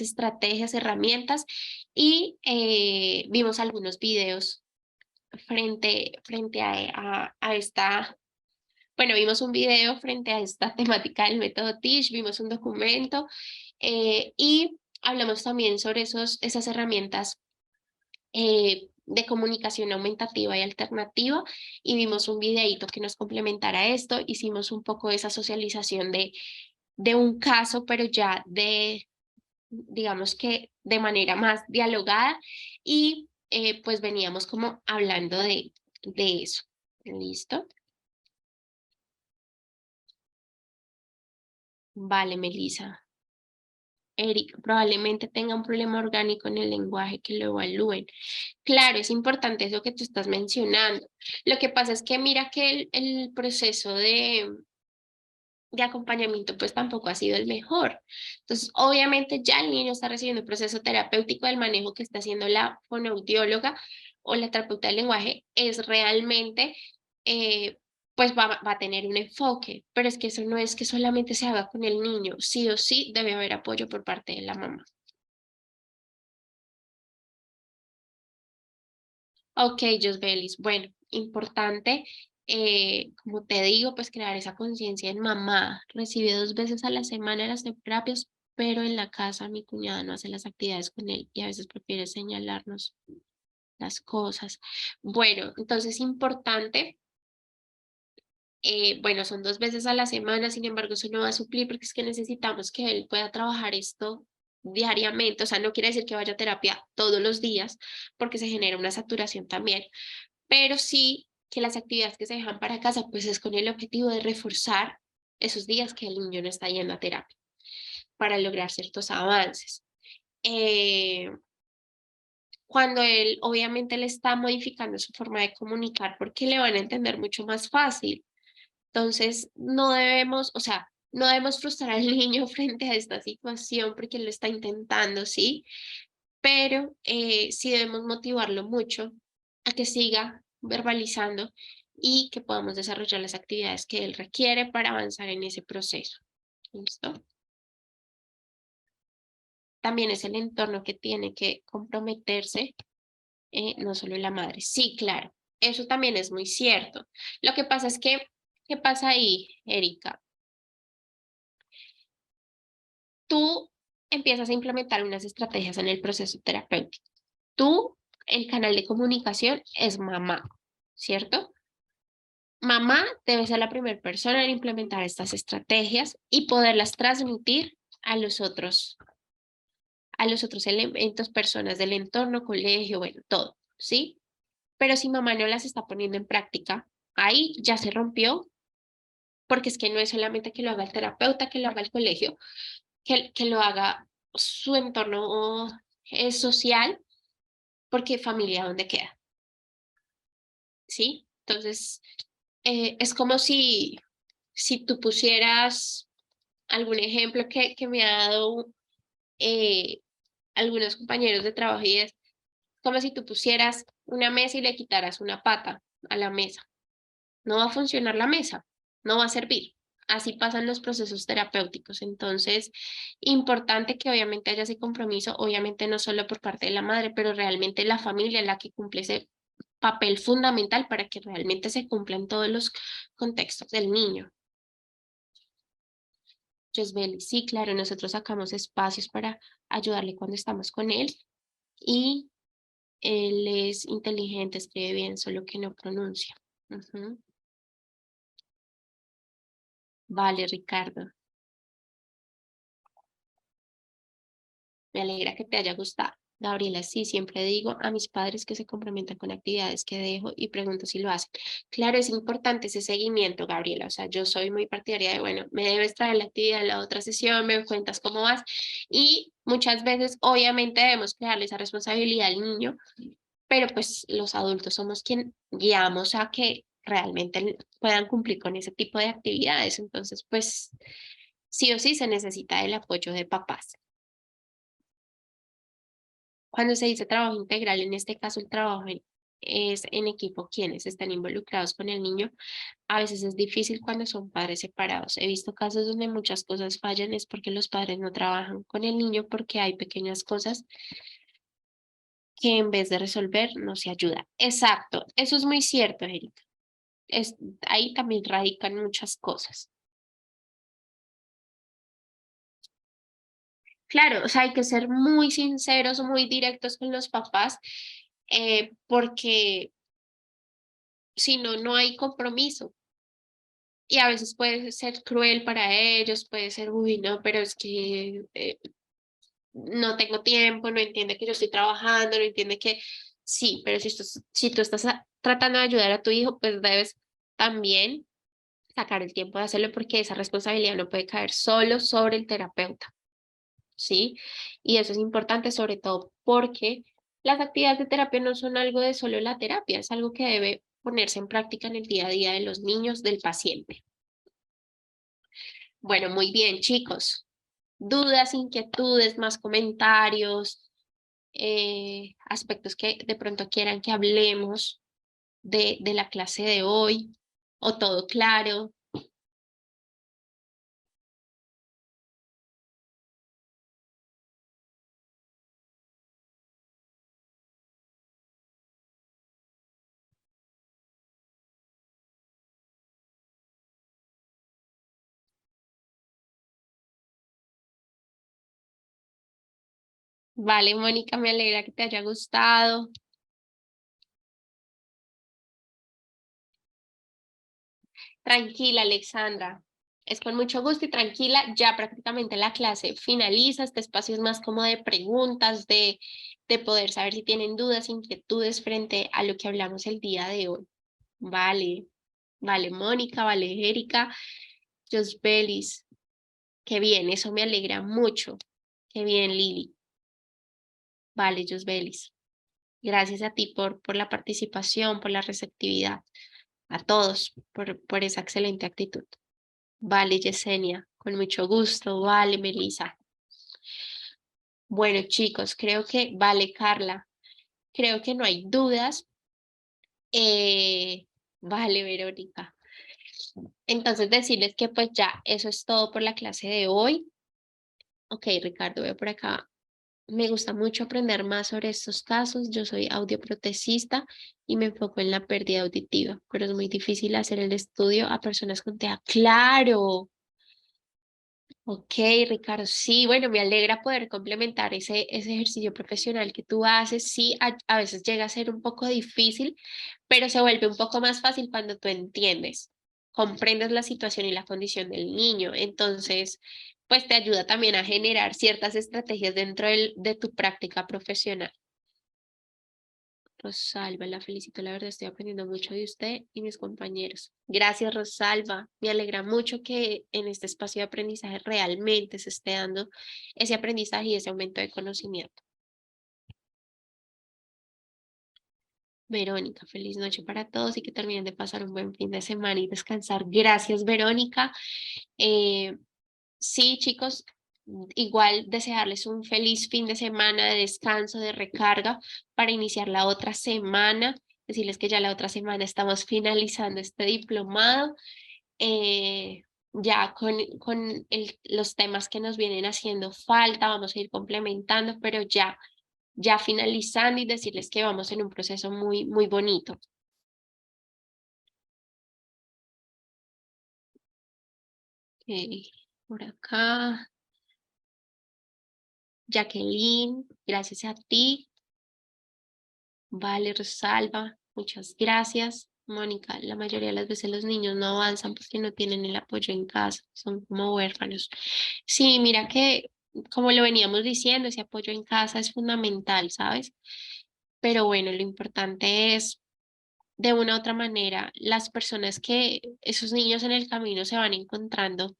estrategias, herramientas, y vimos algunos videos frente a esta. Bueno, vimos un video frente a esta temática del método TISH, vimos un documento y hablamos también sobre esas herramientas de comunicación aumentativa y alternativa, y vimos un videíto que nos complementara esto. Hicimos un poco de esa socialización de un caso, pero ya digamos que de manera más dialogada, y pues veníamos como hablando de eso. ¿Listo? Vale, Melissa. Eric, probablemente tenga un problema orgánico en el lenguaje, que lo evalúen. Claro, es importante eso que tú estás mencionando. Lo que pasa es que mira que el proceso de acompañamiento pues tampoco ha sido el mejor. Entonces, obviamente ya el niño está recibiendo un proceso terapéutico. Del manejo que está haciendo la fonoaudióloga o la terapeuta del lenguaje es realmente, pues va a tener un enfoque, pero es que eso no es que solamente se haga con el niño, sí o sí debe haber apoyo por parte de la mamá. Ok, Josbelis, bueno, importante, como te digo, pues crear esa conciencia en mamá. Recibe 2 veces a la semana las terapias, pero en la casa mi cuñada no hace las actividades con él y a veces prefiere señalarnos las cosas. Bueno, entonces importante, bueno, son 2 veces a la semana, sin embargo, eso no va a suplir porque es que necesitamos que él pueda trabajar esto diariamente. O sea, no quiere decir que vaya a terapia todos los días porque se genera una saturación también, pero sí que las actividades que se dejan para casa, pues es con el objetivo de reforzar esos días que el niño no está yendo a terapia para lograr ciertos avances. Cuando él obviamente le está modificando su forma de comunicar porque le van a entender mucho más fácil. Entonces, no debemos, o sea, no debemos frustrar al niño frente a esta situación porque él lo está intentando, ¿sí? Pero sí debemos motivarlo mucho a que siga verbalizando y que podamos desarrollar las actividades que él requiere para avanzar en ese proceso. ¿Listo? También es el entorno que tiene que comprometerse, no solo la madre. Sí, claro, eso también es muy cierto. Lo que pasa es que, ¿qué pasa ahí, Erika? Tú empiezas a implementar unas estrategias en el proceso terapéutico. Tú, el canal de comunicación es mamá, ¿cierto? Mamá debe ser la primera persona en implementar estas estrategias y poderlas transmitir a los otros elementos, personas del entorno, colegio, bueno, todo, ¿sí? Pero si mamá no las está poniendo en práctica, ahí ya se rompió, porque es que no es solamente que lo haga el terapeuta, que lo haga el colegio, que lo haga su entorno social, porque familia, ¿dónde queda? ¿Sí? Entonces, es como si tú pusieras algún ejemplo que me ha dado algunos compañeros de trabajo y es como si tú pusieras una mesa y le quitaras una pata a la mesa. No va a funcionar la mesa, no va a servir. Así pasan los procesos terapéuticos. Entonces, importante que obviamente haya ese compromiso, obviamente no solo por parte de la madre, pero realmente la familia es la que cumple ese papel fundamental para que realmente se cumplan todos los contextos del niño. Josbeli, sí, claro, nosotros sacamos espacios para ayudarle cuando estamos con él y él es inteligente, escribe bien, solo que no pronuncia. Ujú. Vale, Ricardo. Me alegra que te haya gustado. Gabriela, sí, siempre digo a mis padres que se comprometan con actividades que dejo y pregunto si lo hacen. Claro, es importante ese seguimiento, Gabriela. O sea, yo soy muy partidaria de, bueno, me debes traer la actividad en la otra sesión, me cuentas cómo vas. Y muchas veces, obviamente, debemos crearle esa responsabilidad al niño, pero pues los adultos somos quien guiamos a que realmente puedan cumplir con ese tipo de actividades. Entonces, pues, sí o sí se necesita el apoyo de papás. Cuando se dice trabajo integral, en este caso el trabajo es en equipo quienes están involucrados con el niño. A veces es difícil cuando son padres separados. He visto casos donde muchas cosas fallan, es porque los padres no trabajan con el niño porque hay pequeñas cosas que en vez de resolver no se ayuda. Exacto, eso es muy cierto, Erika. Ahí también radican muchas cosas. Claro, o sea, hay que ser muy sinceros, muy directos con los papás, porque si no, no hay compromiso. Y a veces puede ser cruel para ellos, puede ser, uy, no, pero es que no tengo tiempo, no entiende que yo estoy trabajando, no entiende que sí, pero si tú estás tratando de ayudar a tu hijo, pues debes también sacar el tiempo de hacerlo porque esa responsabilidad no puede caer solo sobre el terapeuta, ¿sí? Y eso es importante sobre todo porque las actividades de terapia no son algo de solo la terapia, es algo que debe ponerse en práctica en el día a día de los niños, del paciente. Bueno, muy bien, chicos. Dudas, inquietudes, más comentarios, aspectos que de pronto quieran que hablemos de la clase de hoy, o todo claro. Vale, Mónica, me alegra que te haya gustado. Tranquila, Alexandra. Es con mucho gusto y tranquila. Ya prácticamente la clase finaliza. Este espacio es más como de preguntas, de poder saber si tienen dudas, inquietudes frente a lo que hablamos el día de hoy. Vale, vale, Mónica, vale, Erika, Josbelis. Qué bien, eso me alegra mucho. Qué bien, Lili. Vale, Josbelis. Gracias a ti por la participación, por la receptividad. A todos por esa excelente actitud. Vale, Yesenia, con mucho gusto. Vale, Melissa. Bueno, chicos, creo que, vale, Carla, creo que no hay dudas. Vale, Verónica. Entonces, decirles que pues ya eso es todo por la clase de hoy. Ok, Ricardo, veo por acá. Me gusta mucho aprender más sobre estos casos. Yo soy audioprotesista y me enfoco en la pérdida auditiva, pero es muy difícil hacer el estudio a personas con TEA. ¡Claro! Ok, Ricardo, sí, bueno, me alegra poder complementar ese ejercicio profesional que tú haces. Sí, a veces llega a ser un poco difícil, pero se vuelve un poco más fácil cuando tú entiendes, comprendes la situación y la condición del niño. Entonces, pues te ayuda también a generar ciertas estrategias dentro de tu práctica profesional. Rosalba, la felicito, la verdad estoy aprendiendo mucho de usted y mis compañeros. Gracias, Rosalba. Me alegra mucho que en este espacio de aprendizaje realmente se esté dando ese aprendizaje y ese aumento de conocimiento. Verónica, feliz noche para todos y que terminen de pasar un buen fin de semana y descansar. Gracias, Verónica. Sí, chicos, igual desearles un feliz fin de semana de descanso, de recarga para iniciar la otra semana. Decirles que ya la otra semana estamos finalizando este diplomado. Ya con los temas que nos vienen haciendo falta, vamos a ir complementando, pero ya finalizando y decirles que vamos en un proceso muy, muy bonito. Por acá. Jacqueline, gracias a ti. Vale, Rosalba, muchas gracias. Mónica, la mayoría de las veces los niños no avanzan porque no tienen el apoyo en casa, son como huérfanos. Sí, mira que, como lo veníamos diciendo, ese apoyo en casa es fundamental, ¿sabes? Pero bueno, lo importante es, de una u otra manera, las personas que esos niños en el camino se van encontrando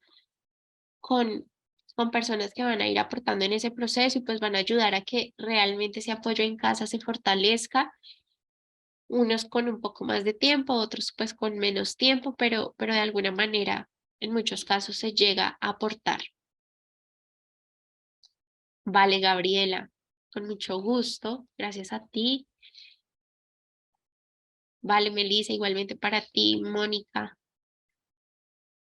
con, con personas que van a ir aportando en ese proceso y pues van a ayudar a que realmente ese apoyo en casa se fortalezca, unos con un poco más de tiempo, otros pues con menos tiempo, pero de alguna manera en muchos casos se llega a aportar. Vale, Gabriela, con mucho gusto, gracias a ti. Vale, Melissa, igualmente para ti, Mónica.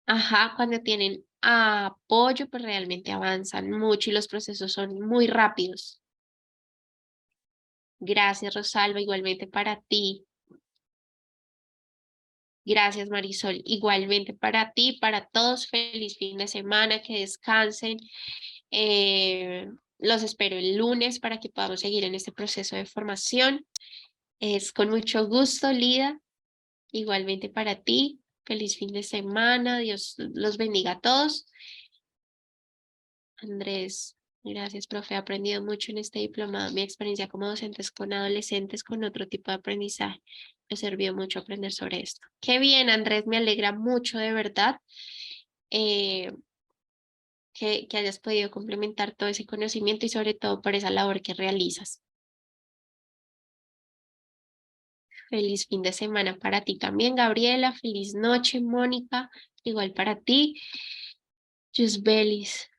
Ajá, cuando tienen apoyo, pues realmente avanzan mucho y los procesos son muy rápidos. Gracias, Rosalba, igualmente para ti. Gracias, Marisol, igualmente para ti, para todos. Feliz fin de semana, que descansen. Los espero el lunes para que podamos seguir en este proceso de formación. Es con mucho gusto, Lida. Igualmente para ti. Feliz fin de semana. Dios los bendiga a todos. Andrés, gracias, profe. He aprendido mucho en este diplomado. Mi experiencia como docente es con adolescentes con otro tipo de aprendizaje. Me sirvió mucho aprender sobre esto. Qué bien, Andrés. Me alegra mucho, de verdad, eh, que hayas podido complementar todo ese conocimiento y sobre todo por esa labor que realizas. Feliz fin de semana para ti también, Gabriela. Feliz noche, Mónica. Igual para ti. Yusbelis.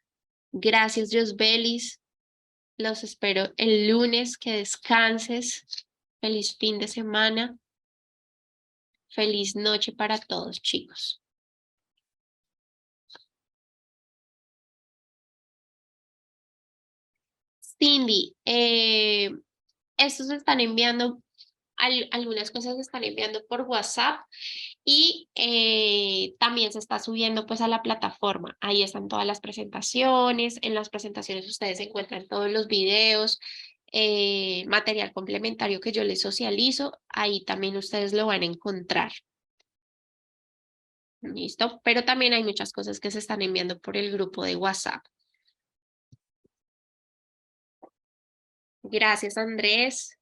Gracias, Yusbelis. Los espero el lunes. Que descanses. Feliz fin de semana. Feliz noche para todos, chicos. Cindy, estos se están enviando, algunas cosas se están enviando por WhatsApp y también se está subiendo pues a la plataforma. Ahí están todas las presentaciones. En las presentaciones ustedes encuentran todos los videos, material complementario que yo les socializo. Ahí también ustedes lo van a encontrar. ¿Listo? Pero también hay muchas cosas que se están enviando por el grupo de WhatsApp. Gracias, Andrés.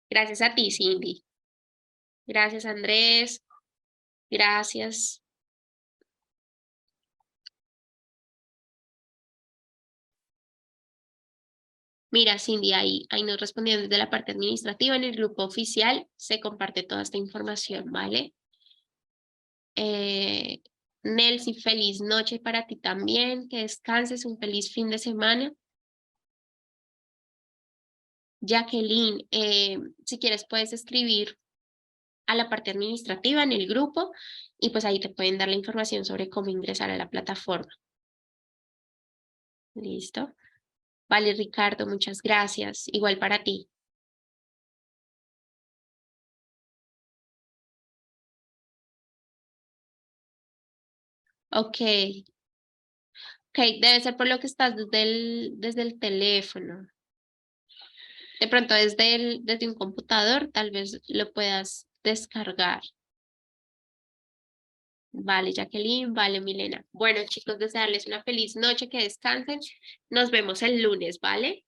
Gracias a ti, Cindy. Gracias, Andrés. Gracias. Mira, Cindy, ahí nos respondieron desde la parte administrativa. En el grupo oficial se comparte toda esta información, ¿vale? Nelcy, feliz noche para ti también. Que descanses, un feliz fin de semana. Jacqueline, si quieres puedes escribir a la parte administrativa en el grupo y pues ahí te pueden dar la información sobre cómo ingresar a la plataforma. ¿Listo? Vale, Ricardo, muchas gracias. Igual para ti. Ok. Ok, debe ser por lo que estás desde el teléfono. De pronto desde un computador tal vez lo puedas descargar. Vale, Jacqueline, vale, Milena. Bueno, chicos, desearles una feliz noche, que descansen. Nos vemos el lunes, ¿vale?